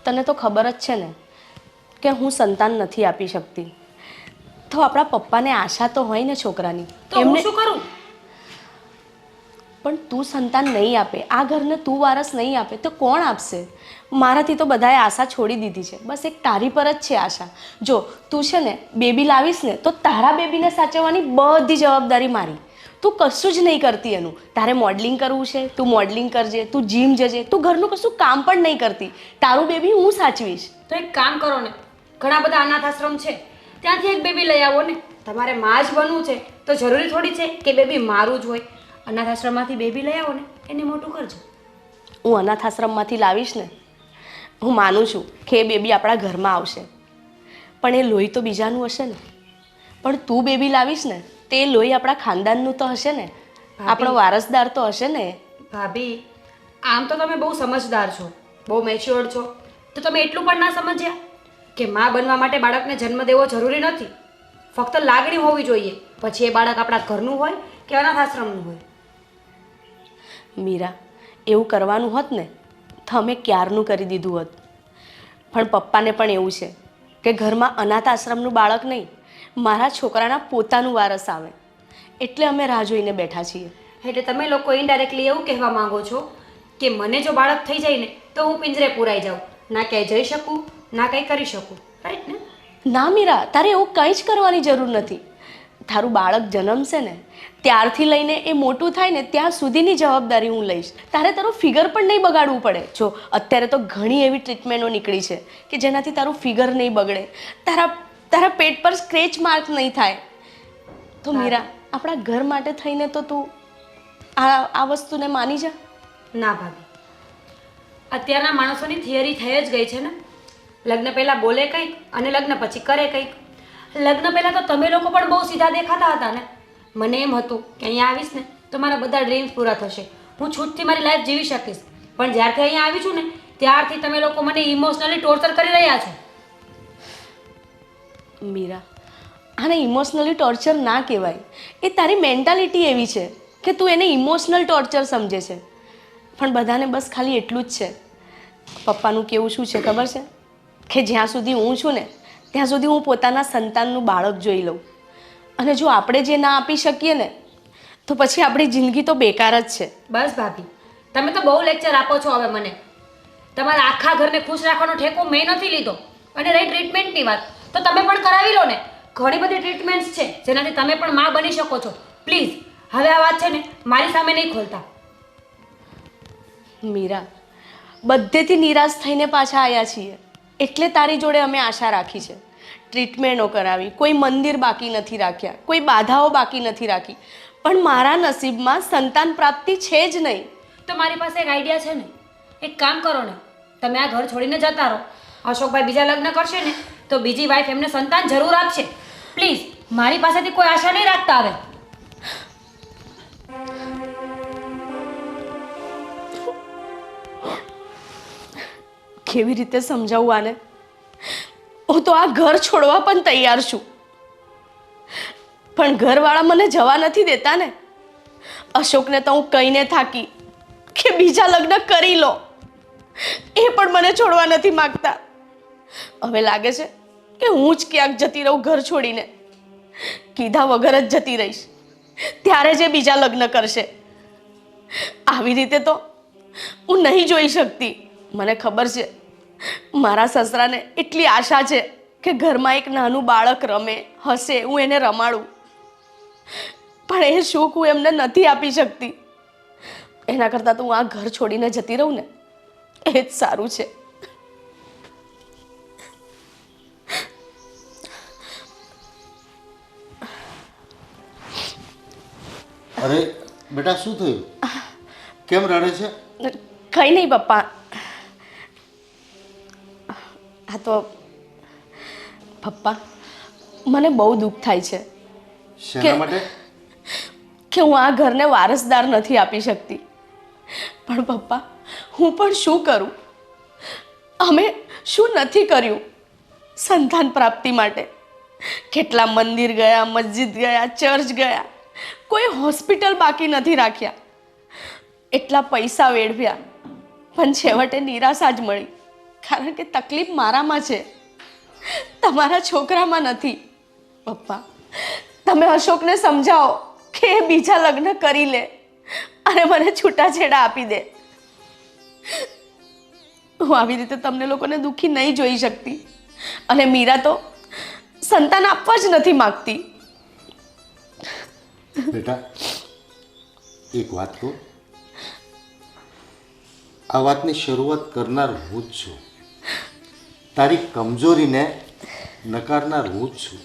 તને તો ખબર જ છે ને કે હું સંતાન નથી આપી શકતી. તો આપણા પપ્પાને આશા તો હોય ને છોકરાની. તો હું શું કરું? પણ તું સંતાન નહીં આપે, આ ઘરને તું વારસ નહીં આપે તો કોણ આપશે? મારાથી તો બધાએ આશા છોડી દીધી છે, બસ એક તારી પર જ છે આશા. જો તું છે ને બેબી લાવીશ ને તો તારા બેબીને સાચવવાની બધી જવાબદારી મારી. તું કશું જ નહીં કરતી એનું. તારે મોડલિંગ કરવું છે, તું મોડલિંગ કરજે, તું જીમ જજે, તું ઘરનું કશું કામ પણ નહીં કરતી. તારું બેબી હું સાચવીશ. તો એક કામ કરો ને, ઘણા બધા અનાથ આશ્રમ છે, ત્યાંથી એક બેબી લઈ આવો ને. તમારે માં જ બનવું છે તો જરૂરી થોડી છે કે બેબી મારું જ હોય. અનાથ આશ્રમમાંથી બેબી લઈ આવો ને, એને મોટું કરજો. હું અનાથ આશ્રમમાંથી લાવીશ ને, હું માનું છું કે એ બેબી આપણા ઘરમાં આવશે, પણ એ લોહી તો બીજાનું હશે ને. પણ તું બેબી લાવીશ ને તે લોહી આપણા ખાનદાનનું તો હશે ને, આપણો વારસદાર તો હશે ને. ભાભી, આમ તો તમે બહુ સમજદાર છો, બહુ મેચ્યોર છો, તો તમે એટલું પણ ના સમજ્યા કે માં બનવા માટે બાળકને જન્મ દેવો જરૂરી નથી. ફક્ત લાગણી હોવી જોઈએ, પછી એ બાળક આપણા ઘરનું હોય કે અનાથ આશ્રમનું હોય. મીરા, એવું કરવાનું હોત ને તો અમે ક્યારનું કરી દીધું હોત. પણ પપ્પાને પણ એવું છે કે ઘરમાં અનાથ આશ્રમનું બાળક નહીં, મારા છોકરાના પોતાનું વારસ આવે, એટલે અમે રાહ જોઈને બેઠા છીએ. એટલે તમે લોકો ઇનડાયરેક્ટલી એવું કહેવા માંગો છો કે મને જો બાળક થઈ જાય ને તો હું પિંજરે પુરાઈ જાઉં, ના ક્યાંય જઈ શકું, ના કંઈ કરી શકું, રાઈટ ને? ના મીરા, તારે એવું કંઈ જ કરવાની જરૂર નથી. તારું બાળક જન્મશે ને ત્યારથી લઈને એ મોટું થાય ને ત્યાં સુધીની જવાબદારી હું લઈશ. તારે તારું ફિગર પણ નહીં બગાડવું પડે. જો અત્યારે તો ઘણી એવી ટ્રીટમેન્ટો નીકળી છે કે જેનાથી તારું ફિગર નહીં બગડે, તારા પેટ પર સ્ક્રેચ માર્ક નહીં થાય. તો મીરા, આપણા ઘર માટે થઈને તો તું આ વસ્તુને માની જા. ના ભાભી, અત્યારના માણસોની થિયરી થઈ જ ગઈ છે ને, લગ્ન પહેલાં બોલે કંઈક અને લગ્ન પછી કરે કંઈક. લગ્ન પહેલાં તો તમે લોકો પણ બહુ સીધા દેખાતા હતા ને. મને એમ હતું કે અહીંયા આવીશ ને તો મારા બધા ડ્રીમ્સ પૂરા થશે, હું છૂટથી મારી લાઈફ જીવી શકીશ. પણ જ્યારથી અહીંયા આવી છું ને ત્યારથી તમે લોકો મને ઇમોશનલી ટોર્ચર કરી રહ્યા છો. મીરા, આને ઇમોશનલી ટોર્ચર ના કહેવાય. એ તારી મેન્ટાલિટી એવી છે કે તું એને ઇમોશનલ ટોર્ચર સમજે છે. પણ બધાને બસ ખાલી એટલું જ છે. પપ્પાનું કેવું શું છે ખબર છે કે જ્યાં સુધી હું છું ને ત્યાં સુધી હું પોતાના સંતાનનું બાળક જોઈ લઉં, અને જો આપણે જે ના આપી શકીએ ને તો પછી આપણી જિંદગી તો બેકાર જ છે. બસ ભાભી, તમે તો બહુ લેક્ચર આપો છો હવે મને. તમારા આખા ઘરને ખુશ રાખવાનો ઠેકો મેં નથી લીધો. અને રહી ટ્રીટમેન્ટની વાત, તો તમે પણ કરાવી લો ને. ઘણી બધી ટ્રીટમેન્ટ્સ છે જેનાથી તમે પણ માં બની શકો છો. પ્લીઝ હવે આ વાત છે ને મારી સામે નહીં ખોલતા. મીરા, બધેથી નિરાશ થઈને પાછા આવ્યા છીએ એટલે તારી જોડે અમે આશા રાખી છે. ટ્રીટમેન્ટો કરાવી, કોઈ મંદિર બાકી નથી રાખ્યા, કોઈ બાધાઓ બાકી નથી રાખી, પણ મારા નસીબમાં સંતાન પ્રાપ્તિ છે જ નહીં. તો મારી પાસે એક આઈડિયા છે ને, એક કામ કરો ને, તમે આ ઘર છોડીને જતા રહો. અશોકભાઈ બીજા લગ્ન કરશે ને તો બીજી વાઈફ એમને સંતાન જરૂર આપશે. પ્લીઝ મારી પાસેથી કોઈ આશા નહીં રાખતા હવે. કેવી રીતે સમજાવું આને? હું તો આ ઘર છોડવા પણ તૈયાર છું, પણ ઘરવાળા મને જવા નથી દેતા ને. અશોકને તો હું કહીને થાકી કે બીજા લગ્ન કરી લો, એ પણ મને છોડવા નથી માગતા. હવે લાગે છે કે હું જ ક્યાંક જતી રહું ઘર છોડીને. કીધા વગર જ જતી રહીશ, ત્યારે જે બીજા લગ્ન કરશે. આવી રીતે તો હું નહીં જોઈ શકતી. મને ખબર છે મારા સસરાને એટલી આશા છે કે ઘરમાં એક નાનું બાળક રમે હસે, હું એને રમાડું, પણ એ સુખ હું એમને નથી આપી શકતી. એના કરતાં તો હું આ ઘર છોડીને જતી રહું ને એ જ સારું છે. અરે બેટા, શું થયું? કેમ રડે છે? કંઈ નહીં પપ્પા, હા તો પપ્પા મને બહુ દુઃખ થાય છે શેના માટે? કે હું આ ઘરને વારસદાર નથી આપી શકતી. પણ પપ્પા હું પણ શું કરું? અમે શું નથી કર્યું સંતાન પ્રાપ્તિ માટે? કેટલા મંદિર ગયા, મસ્જિદ ગયા, ચર્ચ ગયા, કોઈ હોસ્પિટલ બાકી નથી રાખ્યા. એટલા પૈસા વેડવ્યા, પણ છેવટે નિરાશા જ મળી. કારણ કે તકલીફ મારામાં છે, તમારા છોકરામાં નથી. પપ્પા તમે અશોકને સમજાવો કે એ બીજા લગ્ન કરી લે અને મને છૂટાછેડા આપી દે. હું આવી રીતે તમને લોકોને દુઃખી નહીં જોઈ શકતી. અને મીરા તો સંતાન આપવા જ નથી માગતી. બેટા, એક વાત કહું, આ વાતની શરૂઆત કરનાર હું જ છું. તારી કમજોરીને નકારનાર હું જ છું.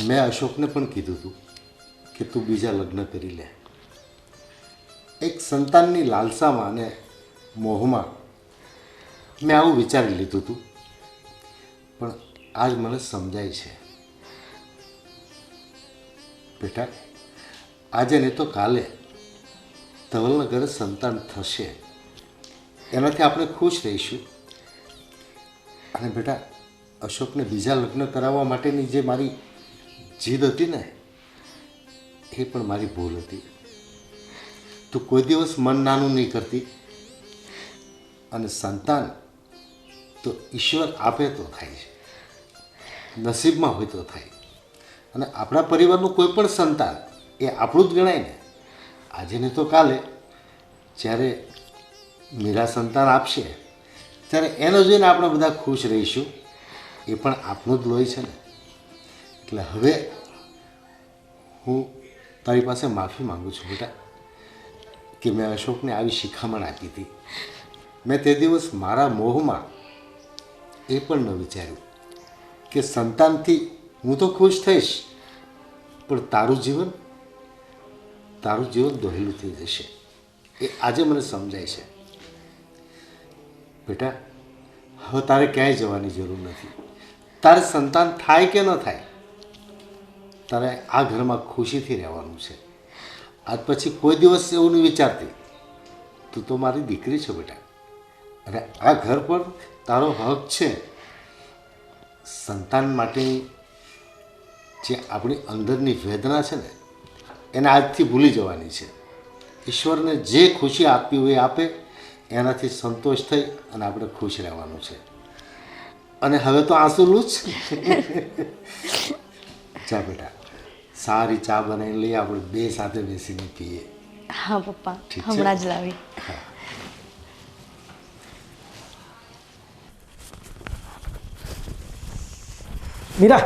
મેં અશોકને પણ કીધું હતું કે તું બીજા લગ્ન કરી લે. એક સંતાનની લાલસામાં અને મોહમાં મેં આવું વિચારી લીધું હતું, પણ આજ મને સમજાય છે. બેટા, આજે નહીં તો કાલે ધવલના ઘરે સંતાન થશે, એનાથી આપણે ખુશ રહીશું. અને બેટા, અશોકને બીજા લગ્ન કરાવવા માટેની જે મારી જીદ હતી ને, એ પણ મારી ભૂલ હતી. તું કોઈ દિવસ મન નાનું નહીં કરતી. અને સંતાન તો ઈશ્વર આપે તો થાય છે, નસીબમાં હોય તો થાય. અને આપણા પરિવારનું કોઈ પણ સંતાન એ આપણું જ ગણાય ને. આજે નહીં તો કાલે જ્યારે મીરા સંતાન આપશે ત્યારે એને જોઈને આપણે બધા ખુશ રહીશું. એ પણ આપણું જ લોહી છે ને. એટલે હવે હું તારી પાસે માફી માગું છું બેટા કે મેં અશોકને આવી શિખામણ આપી હતી. મેં તે દિવસ મારા મોહમાં એ પણ ન વિચાર્યું કે સંતાનથી હું તો ખુશ થઈશ, પણ તારું જીવન દોહેલું થઈ જશે. એ આજે મને સમજાય છે. બેટા, હવે તારે ક્યાંય જવાની જરૂર નથી. તારે સંતાન થાય કે ન થાય, તારે આ ઘરમાં ખુશીથી રહેવાનું છે. આજ પછી કોઈ દિવસ એવું નહીં વિચારતી. તું તો મારી દીકરી છે બેટા, અને આ ઘર પર તારો હક છે. સંતાન માટેની જે આપણી અંદરની વેદના છે ને, એને આજથી ભૂલી જવાની છે. ઈશ્વરને જે ખુશી આપવી હોય એ આપે, એનાથી સંતોષ થઈ અને આપણે ખુશ રહેવાનું છે. અને હવે તો આંસુ લૂછ. ચા બેટા, સારી ચા બનાવીને લઈ આપણે બે સાથે બેસીને પીએ. હા પપ્પા, ઠીક છે? હમણાં જ લાવી. મીરા,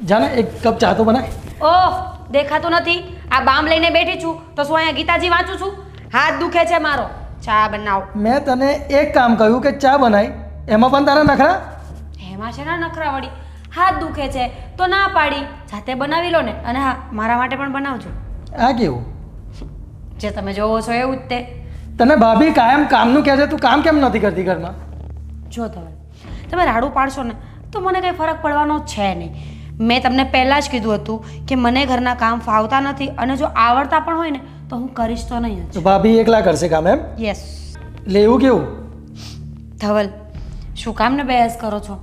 જાને એક કપ ચા તો બનાય. ઓહ, દેખાતું નથી. આ બામ લઈને બેઠી છું તો શું અહીંયા ગીતાજી વાંચું છું? હાથ દુખે છે મારો. ચા બનાવો. મેં તને એક કામ કહ્યું કે ચા બનાય, એમાં પણ તારા નખરા. એમાં છે ને નખરા વળી. હાથ દુખે છે તો ના પાડી, જાતે બનાવી લો ને. અને હા, મારા માટે પણ બનાવજો. આ કેવું? જે તમે જોવો છો એવું જ તે. તને ભાભી કાયમ કામનું કહે છે, તું કામ કેમ નથી કરતી ઘરમાં? જો તમે રાડું પાડશો ને તો મને કંઈ ફરક પડવાનો છે નહીં. મેં તમને પહેલાં જ કીધું હતું કે મને ઘરના કામ ફાવતા નથી, અને જો આવડતા પણ હોય ને તો હું કરીશ તો નહીં જ. તો ભાભી એકલા કરશે કામ એમ? યસ. એટલે એવું કેવું? ધવલ, શું કામને બહેસ કરો છો?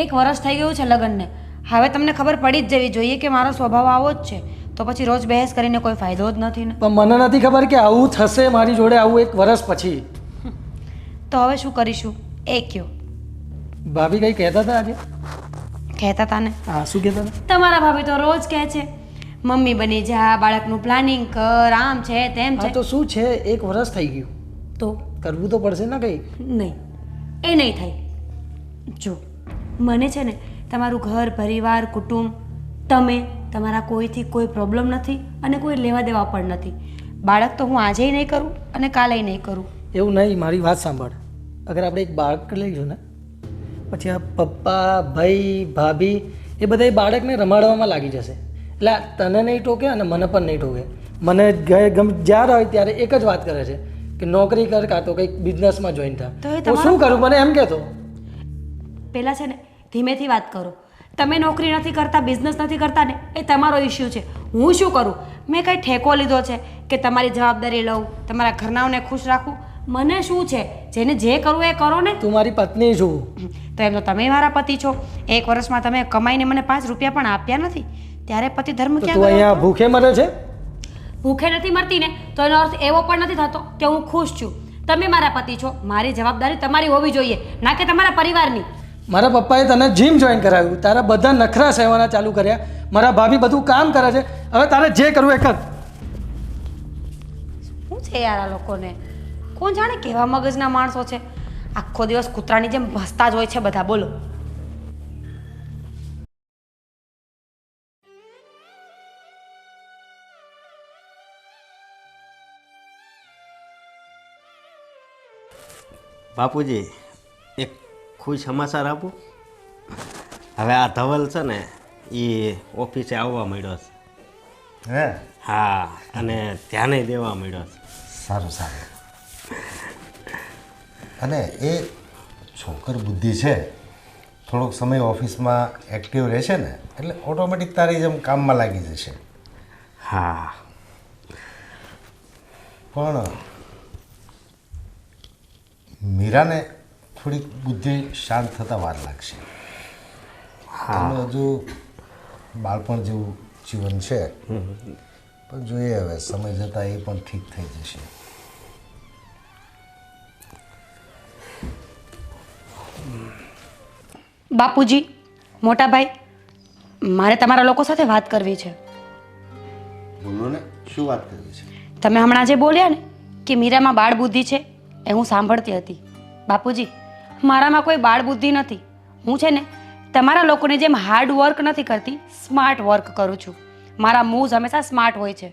1 વર્ષ થઈ ગયું છે લગ્નને. હવે તમને ખબર પડી જ જવી જોઈએ કે મારો સ્વભાવ આવો જ છે. તો પછી રોજ બહેસ કરીને કોઈ ફાયદો જ નથી ને. પણ મને નથી ખબર કે આવું થશે મારી જોડે, આવું 1 વર્ષ પછી. તો હવે શું કરીશું એ કયો. ભાભી કંઈ કહેતા હતા આજે? કહેતા હતા ને. હા, શું કહેતા હતા? તમારા ભાભી તો રોજ કહે છે મમ્મી બની જા, બાળકનું પ્લાનિંગ કર, આમ છે તેમ હા છે. તો શું છે, 1 વર્ષ થઈ ગયું તો કરવું તો પડશે ને કંઈ. નહીં, એ નહીં થાય. જો મને છે ને તમારું ઘર પરિવાર કુટુંબ તમે તમારા કોઈથી કોઈ પ્રોબ્લેમ નથી અને કોઈ લેવા દેવા પણ નથી. બાળક તો હું આજે નહીં કરું અને કાલે નહીં કરું. એવું નહીં, મારી વાત સાંભળ. અગર આપણે એક બાળક લઈશું ને, પછી આ પપ્પા ભાઈ ભાભી એ બધા એ બાળકને રમાડવામાં લાગી જશે. એટલે આ તને નહીં ટોકે અને મને પણ નહીં ટોકે. મને જ્યારે હોય ત્યારે એક જ વાત કરે છે કે નોકરી કર કાં તો કંઈક બિઝનેસમાં જોઈન તો થા. એ તો શું કરું મને એમ કહેતો. પહેલાં છે ને ધીમેથી વાત કરો. તમે નોકરી નથી કરતા બિઝનેસ નથી કરતા ને એ તમારો ઇશ્યુ છે. હું શું કરું? મેં કંઈ ઠેકો લીધો છે કે તમારી જવાબદારી લઉં તમારા ઘરનાઓને ખુશ રાખું? મને શું છે? જેને જે કરવું એ કરો ને. તું મારી પત્ની છું. તો એમ તો તમે મારા પતિ છો. 1 વર્ષમાં તમે કમાઈને મને 5 રૂપિયા પણ આપ્યા નથી, ત્યારે પતિ ધર્મ તો ક્યાં તું અહીંયા ગયો? ભૂખે મરે છે? ભૂખે નથી મરતી ને તો એનો અર્થ એવો પણ નથી થતો કે હું ખુશ છું. તમે મારા પતિ છો, મારી જવાબદારી તમારી હોવી જોઈએ, ના કે તમારા પરિવારની. મારા પપ્પાએ તને જીમ જોઈન કરાવ્યું, તારા બધા નખરા સહેવાના ચાલુ કર્યા, મારા ભાભી બધું કામ કરે છે. હવે તારે જે કરવું એ કર. શું છે યાર આ લોકોને? કોણ જાણે કેવા મગજના માણસો છે? આખો દિવસ કૂતરાની જેમ ભસતા જ હોય છે બધા. બોલો. બાપુજી, એક ખુશ સમાચાર આપું. હવે આ ધવલ છે ને એ ઓફિસે આવવા માંડ્યો છે. હે? હા, અને ધ્યાને દેવા માંડ્યો છે. સારું સારું. અને એ છોકર બુદ્ધિ છે, થોડોક સમય ઓફિસમાં એક્ટિવ રહેશે ને એટલે ઓટોમેટિક તારી જેમ કામમાં લાગી જશે. હા, પણ મીરાને થોડીક બુદ્ધિ શાંત થતાં વાર લાગશે. તમે હજુ બાળપણ જેવું જીવન છે, પણ જોઈએ હવે સમય જતાં એ પણ ઠીક થઈ જશે. બાપુજી, મોટા ભાઈ, મારે તમારા લોકો સાથે વાત કરવી છે. બોલો ને, શું વાત કરવી છે? તમે હમણાં જે બોલ્યા ને કે મીરામાં બાળ બુદ્ધિ છે એ હું સાંભળતી હતી. બાપુજી, મારામાં કોઈ બાળ બુદ્ધિ નથી. હું છે ને તમારા લોકોની જેમ હાર્ડ વર્ક નથી કરતી, સ્માર્ટ વર્ક કરું છું. મારા મૂવ્સ હંમેશા સ્માર્ટ હોય છે.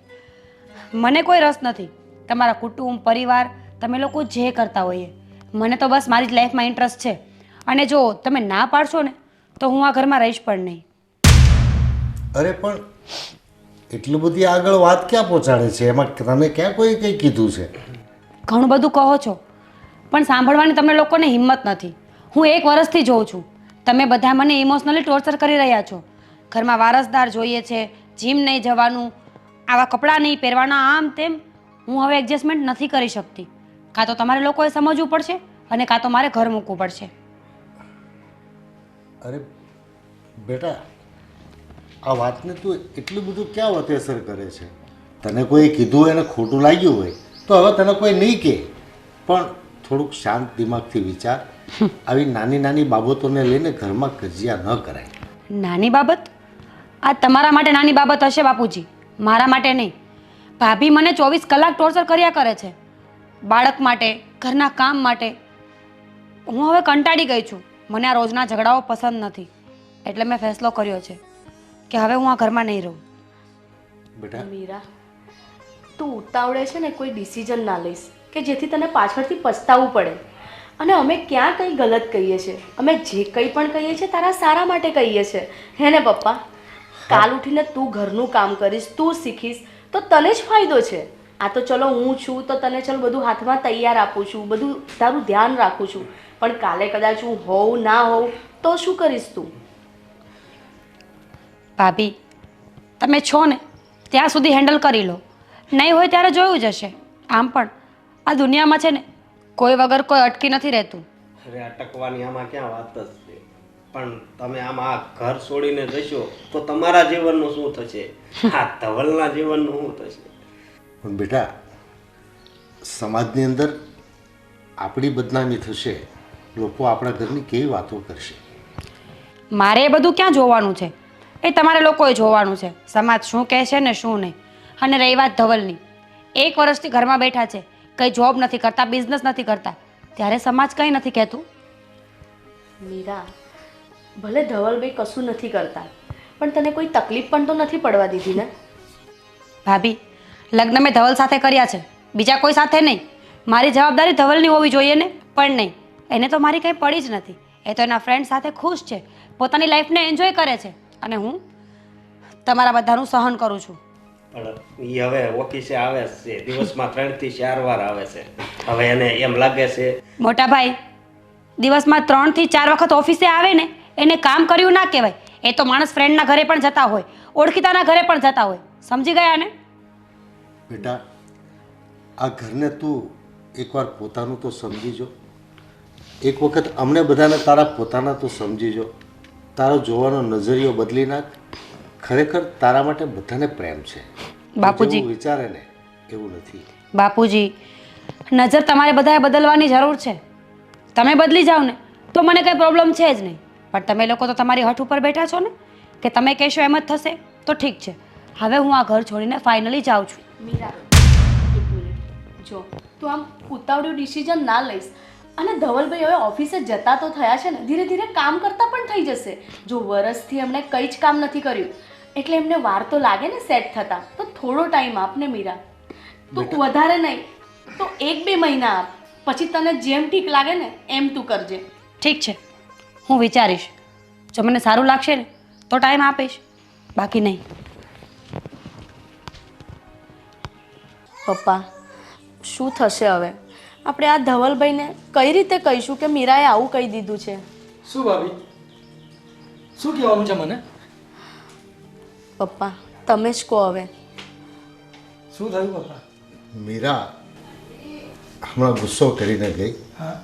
મને કોઈ રસ નથી તમારા કુટુંબ પરિવાર તમે લોકો જે કરતા હોઈએ. મને તો બસ મારી જ લાઈફમાં ઇન્ટરેસ્ટ છે. અને જો તમે ના પાડશો ને તો હું આ ઘરમાં રહીશ પણ નહીં. અરે પણ એટલી બધી આગળ વાત ક્યાં પહોંચાડે છે? એમાં તમે ક્યાં કોઈ કંઈ કીધું છે? ઘણું બધું કહો છો પણ સાંભળવાની તમને લોકોને હિંમત નથી. હું 1 વર્ષથી જોઉં છું તમે બધા મને ઇમોશનલી ટોર્ચર કરી રહ્યા છો. ઘરમાં વારસદાર જોઈએ છે, જીમ નહીં જવાનું, આવા કપડાં નહીં પહેરવાના, આમ તેમ. હું હવે એડજસ્ટમેન્ટ નથી કરી શકતી. કાં તો તમારે લોકોએ સમજવું પડશે અને કાં તો મારે ઘર મૂકવું પડશે. અરે બેટા, આ વાતને તું એટલું બધું ક્યાં વતેસર કરે છે? તને કોઈ કીધું હોય અને ખોટું લાગ્યું હોય તો હવે તને કોઈ નહીં કહે, પણ થોડુંક શાંત દિમાગથી વિચાર. આવી નાની નાની બાબતોને લઈને ઘરમાં કજિયા ન કરાય. નાની બાબત? આ તમારા માટે નાની બાબત હશે બાપુજી, મારા માટે નહીં. ભાભી મને 24 કલાક ટોર્ચર કર્યા કરે છે, બાળક માટે, ઘરના કામ માટે. હું હવે કંટાળી ગઈ છું. મને આ રોજના ઝઘડાઓ પસંદ નથી, એટલે મેં ફેસલો કર્યો છે કે હવે હું આ ઘરમાં નહીં રહું. બેટા, મીરા, તું ઉતાવળે છે ને કોઈ ડિસિઝન ના લઈશ કે જેથી તને પાછળથી પછતાવવું પડે. અને અમે ક્યાં કંઈ ગલત કહીએ છીએ? અમે જે કંઈ પણ કહીએ છીએ તારા સારા માટે કહીએ છીએ, હે ને પપ્પા? કાલ ઉઠીને તું ઘરનું કામ કરીશ, તું શીખીશ તો તને જ ફાયદો છે. આ તો ચલો હું છું તો તને ચલો બધું હાથમાં તૈયાર આપું છું, બધું તારું ધ્યાન રાખું છું, પણ કાલે કદાચ હું હોઉં ના હોઉં તો શું કરીશ તું? ભાભી, તમે છો ને ત્યાં સુધી હેન્ડલ કરી લો, નહીં હોય ત્યારે જોયું જશે. આમ પણ આ દુનિયામાં છે ને કોઈ વગર કોઈ અટકી નથી રહેતું. અરે અટકવાની આમાં ક્યાં વાત જ છે? પણ તમે આમાં આ ઘર છોડીને જશો તો તમારા જીવનનું શું થશે? આ ધવલના જીવનનું શું થશે? પણ બેટા, સમાજની અંદર આપણી બદનામી થશે, લોકો આપણા ઘરની કેવી વાતો કરશે? મારે એ બધું ક્યાં જોવાનું છે? એ તમારે લોકોએ જોવાનું છે, સમાજ શું કહે છે ને શું નહીં. અને રહી વાત ધવલની, 1 વર્ષથી ઘરમાં બેઠા છે, કંઈ જોબ નથી કરતા, બિઝનેસ નથી કરતા, ત્યારે સમાજ કંઈ નથી કહેતું. મીરા, ભલે ધવલભાઈ કશું નથી કરતા પણ તને કોઈ તકલીફ પણ તો નથી પડવા દીધી ને. ભાભી, લગ્ન મેં ધવલ સાથે કર્યા છે, બીજા કોઈ સાથે નહીં. મારી જવાબદારી ધવલની હોવી જોઈએ ને, પણ નહીં. એને તો મારી કંઈ પડી જ નથી. એ તો એના ફ્રેન્ડ સાથે ખુશ છે, પોતાની લાઈફને એન્જોય કરે છે, અને હું તમારા બધાનું સહન કરું છું. પણ એ હવે ઓફિસે આવે છે, દિવસમાં 3 થી 4 વાર આવે છે. હવે એને એમ લાગે છે મોટા ભાઈ, દિવસમાં 3 થી 4 વખત ઓફિસે આવે ને, એને કામ કર્યું ના કહેવાય. એ તો માણસ ફ્રેન્ડના ઘરે પણ જતા હોય, ઓળખીતાના ઘરે પણ જતા હોય. સમજી ગયા ને? બેટા, આ ઘરને તું એકવાર પોતાનું તો સમજી જો. એક વખત અમને બધાને તારા પોતાના તો સમજી જો. તારો જોવાનો નજરિયો બદલી નાખ. ખરેખર તારા માટે બધાને પ્રેમ છે. બાપુજી. જેવું વિચારે ને એવું નથી. બાપુજી, નજર તમારે બધાએ બદલવાની જરૂર છે. તમે બદલી જાઓ ને તો મને કંઈ પ્રોબ્લેમ છે જ નહીં, પણ તમે લોકો તો તમારી હઠ ઉપર બેઠા છો ને કે તમે કહેશો એમ જ થશે. તો ઠીક છે, હવે હું આ ઘર છોડીને ફાઇનલી જાઉં છું. મીરા, એક મિનિટ. જો તું આમ ઉતાવળ્યું ડિસિઝન ના લઈશ. અને ધવલભાઈ હવે ઓફિસે જતા તો થયા છે ને, ધીરે ધીરે કામ કરતા પણ થઈ જશે. જો વરસથી એમણે કંઈ જ કામ નથી કર્યું એટલે એમને વાર તો લાગે ને સેટ થતા. તો થોડો ટાઈમ આપ ને મીરા. તું વધારે નહીં તો 1-2 મહિના આપ, પછી તને જેમ ઠીક લાગે ને એમ તું કરજે. ઠીક છે, હું વિચારીશ. જો મને સારું લાગશે ને તો ટાઈમ આપીશ, બાકી નહીં. પપ્પા, શું થશે હવે? આપણે આ ધવલભાઈને કઈ રીતે કહીશું કે મીરાએ આવું કહી દીધું છે? શું ભાભી, શું કહેવાનું છે મને? પપ્પા, તમે જ કહો હવે. શું થયું પપ્પા? મીરા હમણાં ગુસ્સો કરીને ગઈ. હા,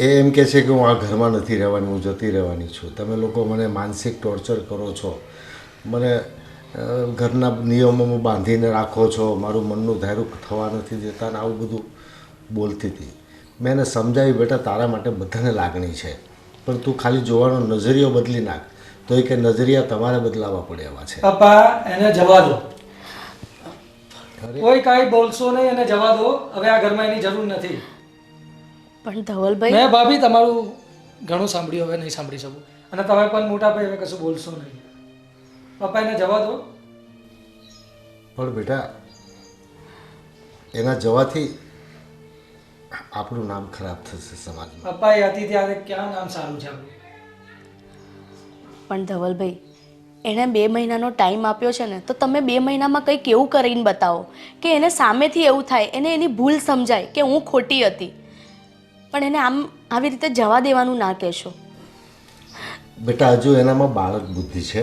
એ એમ કહે છે કે હું આ ઘરમાં નથી રહેવાની, હું જતી રહેવાની છું. તમે લોકો મને માનસિક ટોર્ચર કરો છો, મને ઘરના નિયમોમાં બાંધીને રાખો છો, મારું મનનું ધાર્યું થવા નથી દેતા ને આવું બધું બોલતી હતી. મેં એને સમજાવી, બેટા તારા માટે બધાને લાગણી છે, પણ તું ખાલી જોવાનો નજરિયો બદલી નાખ. તો એ કે નજરિયા તમારે બદલાવવા પડે એવા છે. પપ્પા એને જવા દો, કોઈ કાંઈ બોલશો નહીં, એને જવા દો. હવે આ ઘરમાં એની જરૂર નથી. પણ ધવલભાઈ, મેં ભાભી તમારું ઘણું સાંભળ્યું, હવે નહીં સાંભળી શકું. અને તમે પણ મોટા ભાઈ હવે કશું બોલશો નહીં. પપ્પા એને જવા દો. પણ બેટા એના જવાથી આપણું નામ ખરાબ થશે સમાજમાં. પપ્પા એ હતી ત્યારે ક્યાં નામ સારું છે આપણું. પણ ધવલભાઈ, એણે 2 મહિનાનો ટાઈમ આપ્યો છે ને, તો તમે 2 મહિનામાં કંઈક એવું કરીને બતાવો કે એને સામેથી એવું થાય, એને એની ભૂલ સમજાય કે હું ખોટી હતી. પણ એને આમ આવી રીતે જવા દેવાનું ના કહેશો. બેટા હજુ એનામાં બાળક બુદ્ધિ છે.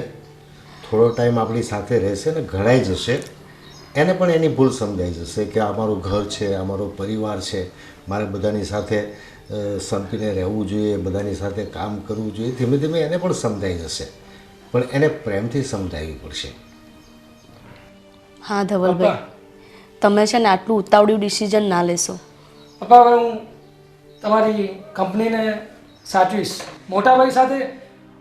થોડો ટાઈમ આપણી સાથે રહેશે ને ઘડાઈ જશે. એને પણ એની ભૂલ સમજાઈ જશે કે અમારું ઘર છે, અમારો પરિવાર છે, મારે બધાની સાથે સંપીને રહેવું જોઈએ, બધાની સાથે કામ કરવું જોઈએ. ધીમે ધીમે એને પણ સમજાઈ જશે, પણ એને પ્રેમથી સમજાવવી પડશે. હા ધવલભાઈ, તમે છે ને આટલું ઉતાવળ્યું ડિસિઝન ના લેશો. પપ્પા હવે હું તમારી કંપનીને સાચવીશ. મોટા ભાઈ સાથે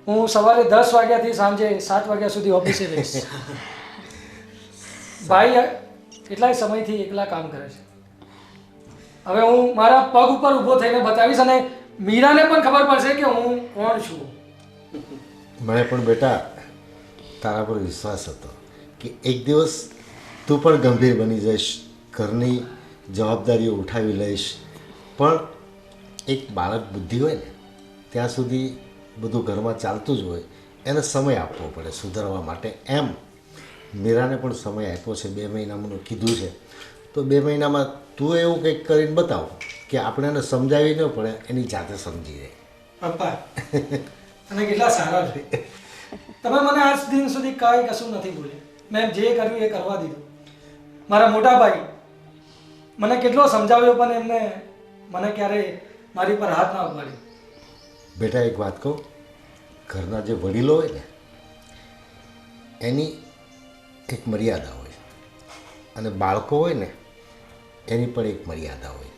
હું સવારે 10 વાગ્યાથી સાંજે 7 વાગ્યા સુધી ઓફિસે રહીશ. ભાઈ કેટલાય સમયથી એકલા કામ કરે છે. હવે હું મારા પગ ઉપર ઊભો થઈને બતાવીશ અને મીરાને પણ ખબર પડશે કે હું કોણ છું. મને પણ બેટા તારા પર વિશ્વાસ હતો કે એક દિવસ તું પણ ગંભીર બની જઈશ, ઘરની જવાબદારીઓ ઉઠાવી લઈશ. પણ એક બાળક બુદ્ધિ હોય ને ત્યાં સુધી બધું ઘરમાં ચાલતું જ હોય, એને સમય આપવો પડે સુધારવા માટે. એમ મીરાને પણ સમય આપ્યો છે, 2 મહિનામાં કીધું છે. તો 2 મહિનામાં તું એવું કંઈક કરીને બતાવ કે આપણે એને સમજાવી ન પડે, એની જાતે સમજી જાય. પપ્પા તમે કેટલા સારા છો. તમે મને આજ દિન સુધી કાંઈ કશું નથી બોલ્યા. મેં જે કર્યું એ કરવા દીધું. મારા મોટા ભાઈ મને કેટલો સમજાવ્યો પણ એમને મને ક્યારેય મારી પર હાથ ના ઉપાડ્યો. બેટા એક વાત કહું, ઘરના જે વડીલો હોય ને એની એક મર્યાદા હોય, અને બાળકો હોય ને એની પણ એક મર્યાદા હોય.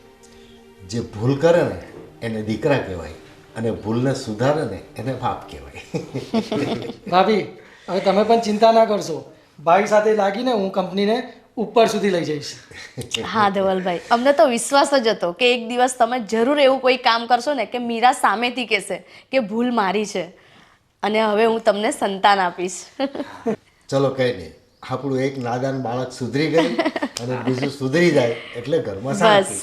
જે ભૂલ કરે ને એને દીકરા કહેવાય, અને ભૂલને સુધારે ને એને બાપ કહેવાય. ભાભી હવે તમે પણ ચિંતા ના કરશો. ભાઈ સાથે લાગીને હું કંપનીને ઉપર સુધી લઈ જઈશ. હા ધવલભાઈ, અમને તો વિશ્વાસ જ હતો કે એક દિવસ તમે જરૂર એવું કોઈ કામ કરશો ને કે મીરા સામેથી કહેશે કે ભૂલ મારી છે. અને હવે હું તમને સંતાન આપીશ. ચલો કંઈ નહીં, આપણું એક નાદાન બાળક સુધરી ગયું અને બીજું સુધરી જાય એટલે ઘરમાં શાંતિ. બસ.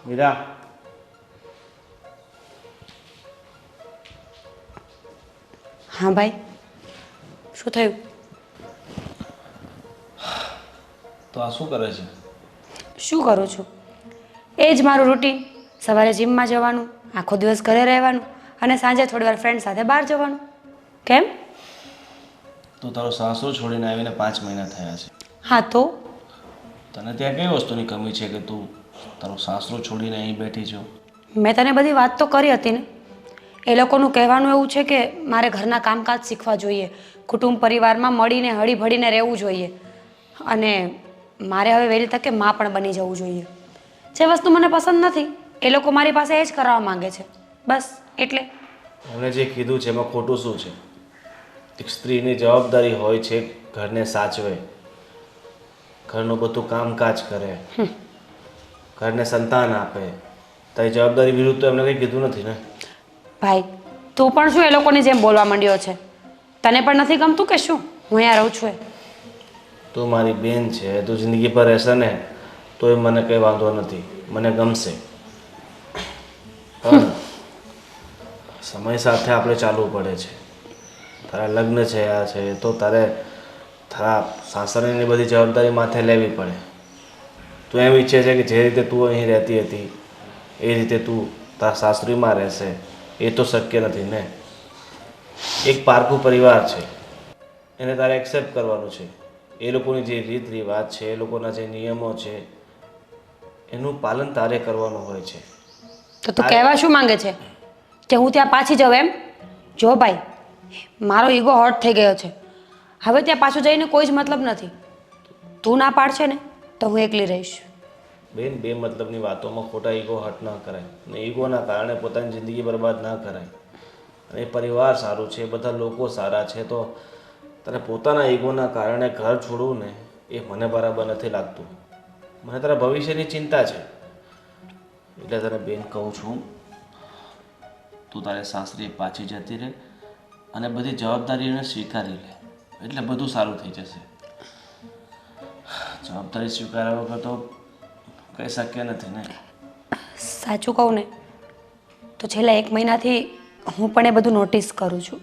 મીરા, હા ભાઈ, શું થયું? તો આ શું કરે છે? શું કરું છું? એ જ મારું રૂટીન. સવારે જીમમાં જવાનું, આખો દિવસ ઘરે રહેવાનું અને સાંજે થોડી વાર ફ્રેન્ડ સાથે બહાર જવાનું. કેમ? તું તારો સાસરો છોડીને આવીને 5 મહિના થયા છે. હા તો તને ત્યાં કઈ વસ્તુની કમી છે કે તું તારો સાસરો છોડીને અહીં બેઠી છો? મેં તને બધી વાત તો કરી હતી ને. એ લોકોનું કહેવાનું એવું છે કે મારે ઘરના કામકાજ શીખવા જોઈએ, કુટુંબ પરિવારમાં મળીને હળીભળીને રહેવું જોઈએ અને મારે હવે વહેલી તકે માં પણ બની જવું જોઈએ. જે વસ્તુ મને પસંદ નથી એ લોકો મારી પાસે એ જ કરાવવા માંગે છે. બસ એટલે મને જે કીધું છે એમાં ખોટું શું છે? એક સ્ત્રીની જવાબદારી હોય છે ઘરને સાચવે, ઘરનું બધું કામકાજ કરે, ઘરને સંતાન આપે. તારી જવાબદારી વિરુદ્ધ તો એમને કંઈ કીધું નથી ને? ભાઈ, તું પણ શું એ લોકોની જેમ બોલવા માંડ્યો છે? તને પણ નથી ગમતું કે શું હું અહીંયા રહું છું? તું મારી બેન છે, તું જિંદગી પર રહેશે ને તો એ મને કંઈ વાંધો નથી, મને ગમશે. પણ સમય સાથે આપણે ચાલવું પડે છે. તારા લગ્ન છે આ છે તો તારે તારા સાસરીની બધી જવાબદારી માથે લેવી પડે. તું એમ ઈચ્છે છે કે જે રીતે તું અહીં રહેતી હતી એ રીતે તું તારા સાસરીમાં રહેશે? એ તો શક્ય નથી ને. એક પારકું પરિવાર છે, એને તારે એક્સેપ્ટ કરવાનું છે. એ લોકોની જે રીત રિવાજ છે, એ લોકોના જે નિયમો છે એનું પાલન તારે કરવાનું હોય છે. તો તું કહેવા શું માંગે છે? કે હું ત્યાં પાછી જાઉં એમ? જો ભાઈ, મારો ઈગો હર્ટ થઈ ગયો છે. હવે ત્યાં પાછું જઈને કોઈ જ મતલબ નથી. તું ના પાડશે ને તો હું એકલી રહીશ. બેન, બે મતલબની વાતોમાં ખોટા ઈગો હટ ના કરાય અને ઈગોના કારણે પોતાની જિંદગી બરબાદ ના કરાય. અને એ પરિવાર સારું છે, બધા લોકો સારા છે, તો તને પોતાના ઈગોના કારણે ઘર છોડવું ને એ મને બરાબર નથી લાગતું. મને તારા ભવિષ્યની ચિંતા છે. એટલે તને બેન કહું છું, તું તારે સાસરીએ પાછી જતી રહે અને બધી જવાબદારીઓને સ્વીકારી લે એટલે બધું સારું થઈ જશે. જવાબદારી સ્વીકાર્યા વગર તો કંઈ શક્ય નથી ને. સાચું કહું ને તો છેલ્લા 1 મહિનાથી હું પણ એ બધું નોટિસ કરું છું.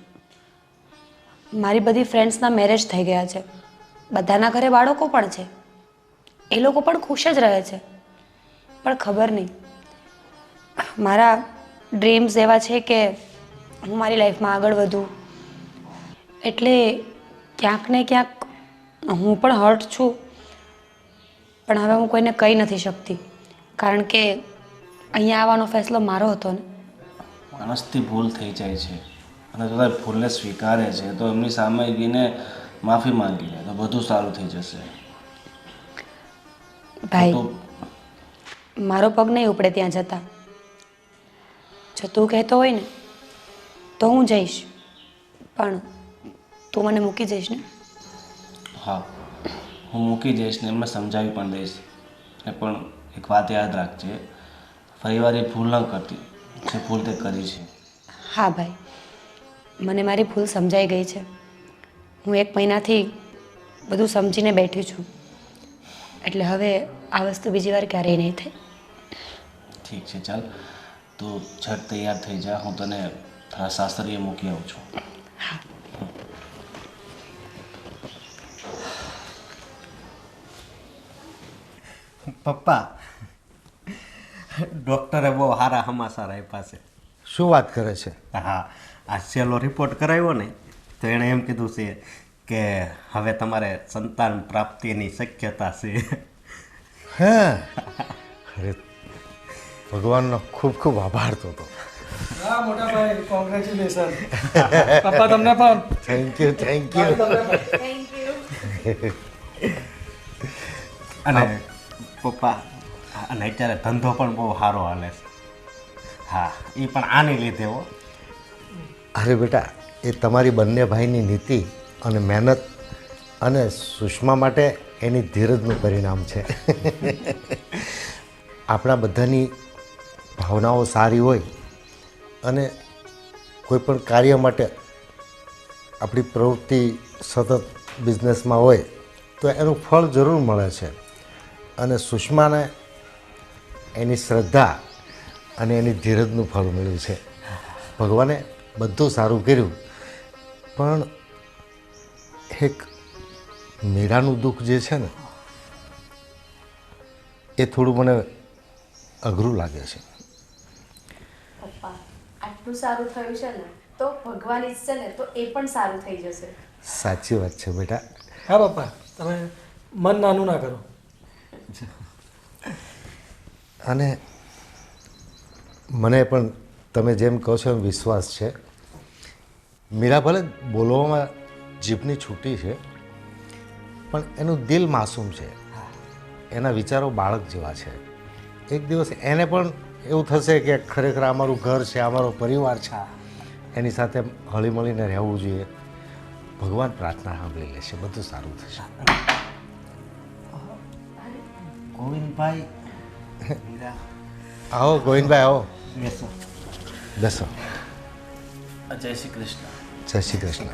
મારી બધી ફ્રેન્ડ્સના મેરેજ થઈ ગયા છે, બધાના ઘરે બાળકો પણ છે, એ લોકો પણ ખુશ જ રહે છે. પણ ખબર નહીં, મારા ડ્રીમ્સ એવા છે કે હું મારી લાઈફમાં આગળ વધું. એટલે ક્યાંક ને ક્યાંક હું પણ હર્ટ છું, પણ હવે હું કોઈને કહી નથી શકતી કારણ કે અહીંયા આવવાનો ફેસલો મારો હતો ને. માણસથી ભૂલ થઈ જાય છે અને જો તારી ભૂલને સ્વીકારે છે તો એમની સામે ગઈને માફી માંગી લે તો બધું સારું થઈ જશે. ભાઈ, તો મારો પગ નહીં ઉપડે ત્યાં જતા. જો તું કહેતો હોય ને તો હું જઈશ, પણ તું મને મૂકી જઈશ ને? હા, હું મૂકી જઈશ ને એમને સમજાવી પણ દઈશ. ને પણ એક વાત યાદ રાખજે, ફરીવાર એ ભૂલ ન કરતી જે ભૂલ તે કરી છે. હા ભાઈ, મને મારી ભૂલ સમજાઈ ગઈ છે. હું 1 મહિનાથી બધું સમજીને બેઠી છું, એટલે હવે આ વસ્તુ બીજી વાર ક્યારેય નહીં થાય. ઠીક છે, ચાલ તું ઝટ તૈયાર થઈ જા, હું તને તારા સાસરીએ મૂકી આવું છું. પપ્પા, ડૉક્ટરે બહુ સારા સમાચાર આપ્યા છે. શું વાત કરે છે? હા, આ છેલ્લો રિપોર્ટ કરાવ્યો ને તો એણે એમ કીધું છે કે હવે તમારે સંતાન પ્રાપ્તિની શક્યતા છે. હે? અરે ભગવાનનો ખૂબ ખૂબ આભાર તો. હા મોટા ભાઈ, કોંગ્રેચ્યુલેશન. પપ્પા તમને પણ. Thank you, thank you. અને પપ્પા, અને અત્યારે ધંધો પણ બહુ સારો હાલે છે. હા, એ પણ આને લીધે હો. અરે બેટા, એ તમારી બંને ભાઈની નીતિ અને મહેનત અને સુષ્મા માટે એની ધીરજનું પરિણામ છે. આપણા બધાની ભાવનાઓ સારી હોય અને કોઈ પણ કાર્ય માટે આપણી પ્રવૃત્તિ સતત બિઝનેસમાં હોય તો એનું ફળ જરૂર મળે છે. અને સુષ્માને એની શ્રદ્ધા અને એની ધીરજનું ફળ મળ્યું છે. ભગવાને બધું સારું કર્યું, પણ એક મીરાનું દુઃખ જે છે ને એ થોડું મને અઘરું લાગે છે. પપ્પા આટલું સારું થયું છે ને તો ભગવાન ઈચ્છે ને તો એ પણ સારું થઈ જશે. સાચી વાત છે બેટા. હા પપ્પા, તમે મન નાનું ના કરો. અને મને પણ તમે જેમ કહો છો એમ વિશ્વાસ છે. મીરા ભલે બોલવામાં જીભની છૂટી છે, પણ એનું દિલ માસૂમ છે. એના વિચારો બાળક જેવા છે. એક દિવસ એને પણ એવું થશે કે ખરેખર અમારું ઘર છે, અમારો પરિવાર છે, એની સાથે હળીમળીને રહેવું જોઈએ. ભગવાન પ્રાર્થના સાંભળી લેશે, બધું સારું થશે. ગોવિંદભાઈ, આવો ગોવિંદભાઈ, આવો, બેસો. બેસો. જય શ્રી કૃષ્ણ. જય શ્રી કૃષ્ણ.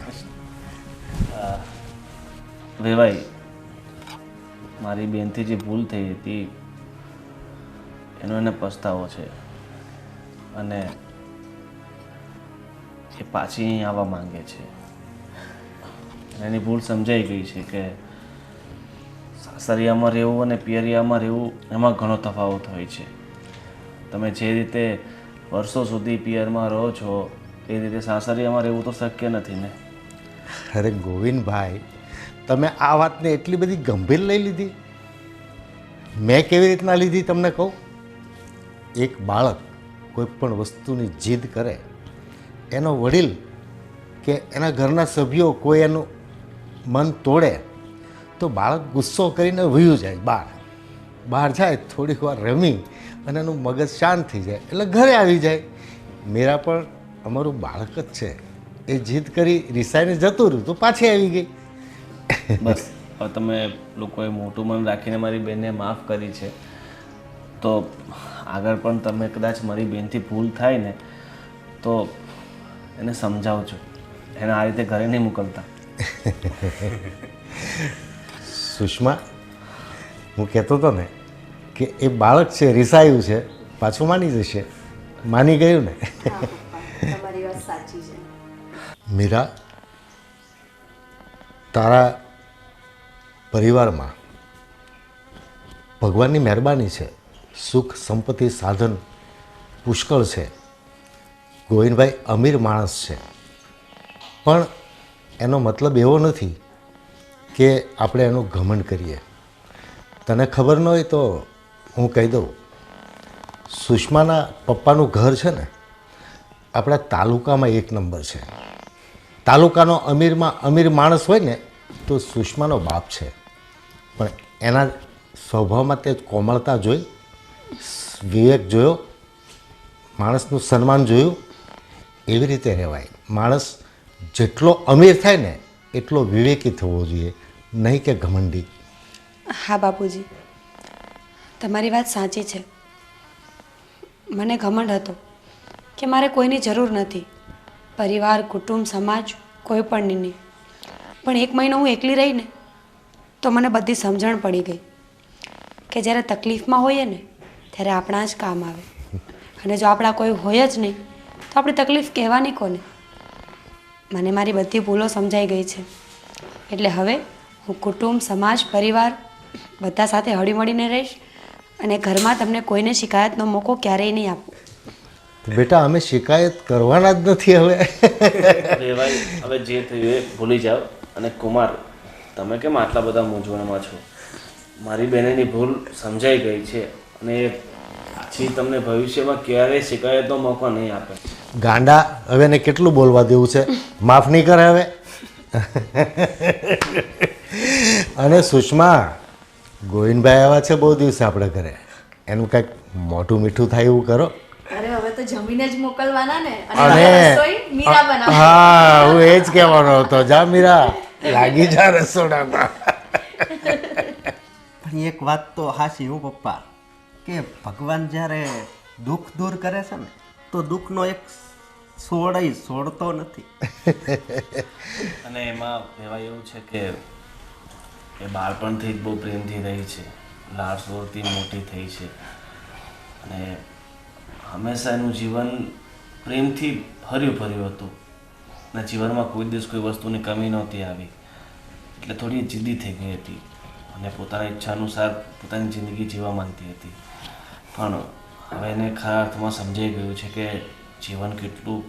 વેવાઈ, મારી બેનથી જે ભૂલ થઈ હતી એનો એને પસ્તાવો છે અને એ પાછી અહીં આવવા માંગે છે. એની ભૂલ સમજાઈ ગઈ છે કે સાસરિયામાં રહેવું અને પિયરિયામાં રહેવું એમાં ઘણો તફાવત હોય છે. તમે જે રીતે વર્ષો સુધી પિયરમાં રહો છો એ રીતે સાસરિયામાં રહેવું તો શક્ય નથી ને. અરે ગોવિંદભાઈ, તમે આ વાતને એટલી બધી ગંભીર લઈ લીધી? મેં કેવી રીતના લીધી તમને કહું. એક બાળક કોઈ પણ વસ્તુની જીદ કરે, એનો વડીલ કે એના ઘરના સભ્યો કોઈ એનું મન તોડે તો બાળક ગુસ્સો કરીને વયું જાય બહાર જાય, થોડીક વાર રમી અને એનું મગજ શાંત થઈ જાય એટલે ઘરે આવી જાય. મેરા પણ અમારું બાળક જ છે. એ જીદ કરી રિસાઈને જતું રહ્યું તો પાછી આવી ગઈ. બસ હવે તમે લોકોએ મોટું મન રાખીને મારી બેનને માફ કરી છે, તો આગળ પણ તમે કદાચ મારી બેનથી ભૂલ થાય ને તો એને સમજાવજો. એને આ રીતે ઘરે નહીં મોકલતા. સુષ્મા, હું કહેતો હતો ને કે એ બાળક છે, રિસાયું છે, પાછું માની જશે. માની ગયું ને. તમારી વાત સાચી છે. મીરા, તારા પરિવારમાં ભગવાનની મહેરબાની છે. સુખ સંપત્તિ સાધન પુષ્કળ છે. ગોવિંદભાઈ અમીર માણસ છે, પણ એનો મતલબ એવો નથી કે આપણે એનું ઘમંડ કરીએ. તને ખબર ન હોય તો હું કહી દઉં, સુષ્માના પપ્પાનું ઘર છે ને આપણા તાલુકામાં 1 નંબર છે. તાલુકાનો અમીરમાં અમીર માણસ હોય ને તો સુષ્માનો બાપ છે. પણ એના સ્વભાવમાં તે કોમળતા જોઈ, વિવેક જોયો, માણસનું સન્માન જોયું. એવી રીતે રહેવાય. માણસ જેટલો અમીર થાય ને એટલો વિવેકી થવો જોઈએ, નહીં કે ઘમંડી. હા બાપુજી, તમારી વાત સાચી છે. મને ઘમંડ હતો કે મારે કોઈની જરૂર નથી, પરિવાર, કુટુંબ, સમાજ, કોઈ પણ નહીં. પણ 1 મહિનો હું એકલી રહીને તો મને બધી સમજણ પડી ગઈ કે જ્યારે તકલીફમાં હોઈએ ને ત્યારે આપણા જ કામ આવે, અને જો આપણા કોઈ હોય જ નહીં તો આપણી તકલીફ કહેવાની કોને. મને મારી બધી ભૂલો સમજાઈ ગઈ છે, એટલે હવે હું કુટુંબ, સમાજ, પરિવાર બધા સાથે હળીમળીને રહીશ અને ઘરમાં તમને કોઈને શિકાયતનો મોકો ક્યારેય નહીં આપું. બેટા, અમે શિકાયત કરવાના જ નથી હવે. વેવાઈ, હવે જે થયું એ ભૂલી જાઓ. અને કુમાર, તમે કેમ આટલા બધા મૂંઝવણમાં છો? મારી બહેનની ભૂલ સમજાઈ ગઈ છે અને એ પાછી તમને ભવિષ્યમાં ક્યારેય શિકાયતનો મોકો નહીં આપે. ગાંડા, હવે એને કેટલું બોલવા દેવું છે? માફ નહીં કરે હવે. અને સુષ્મા, ગોવિંદભાઈ આવ્યા છે બહુ દિવસે આપણે ઘરે, એનું કંઈક મોટું મીઠું થાય એવું કરો. અરે હવે તો જમીને જ મોકલવાના ને, અને અને રસોઈ મીરા બનાવશે. હા, હું એ જ કહેવાનો હતો. જા મીરા, લાગી જા રસોડામાં. એક વાત તો હાચી હું પપ્પા કે ભગવાન જ્યારે દુઃખ દૂર કરે છે ને તો દુઃખનો એક છોડય છોડતો નથી. અને એમાં કહેવાય એવું છે કે એ બાળપણથી જ બહુ પ્રેમથી રહી છે, લાડસોરથી મોટી થઈ છે અને હંમેશા એનું જીવન પ્રેમથી ભર્યું ભર્યું હતું અને જીવનમાં કોઈ દિવસ કોઈ વસ્તુની કમી નહોતી આવી. એટલે થોડી જિદ્દી થઈ ગઈ હતી અને પોતાની ઈચ્છા અનુસાર પોતાની જિંદગી જીવવા માંગતી હતી. પણ હવે એને ખરા અર્થમાં સમજાઈ ગયું છે કે જીવન કેટલું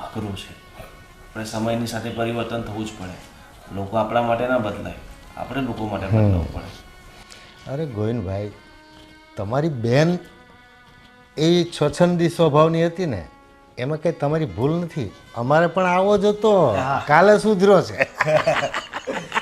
અઘરું છે. આપણે સમયની સાથે પરિવર્તન થવું જ પડે. લોકો આપણા માટે ના બદલાય, આપણે લોકો માટે બદલાવવું પડે. અરે ગોવિંદભાઈ, તમારી બેન એવી છછંદી સ્વભાવની હતી ને, એમાં કંઈ તમારી ભૂલ નથી. અમારે પણ આવો જ હતો, કાલે સુધરો છે.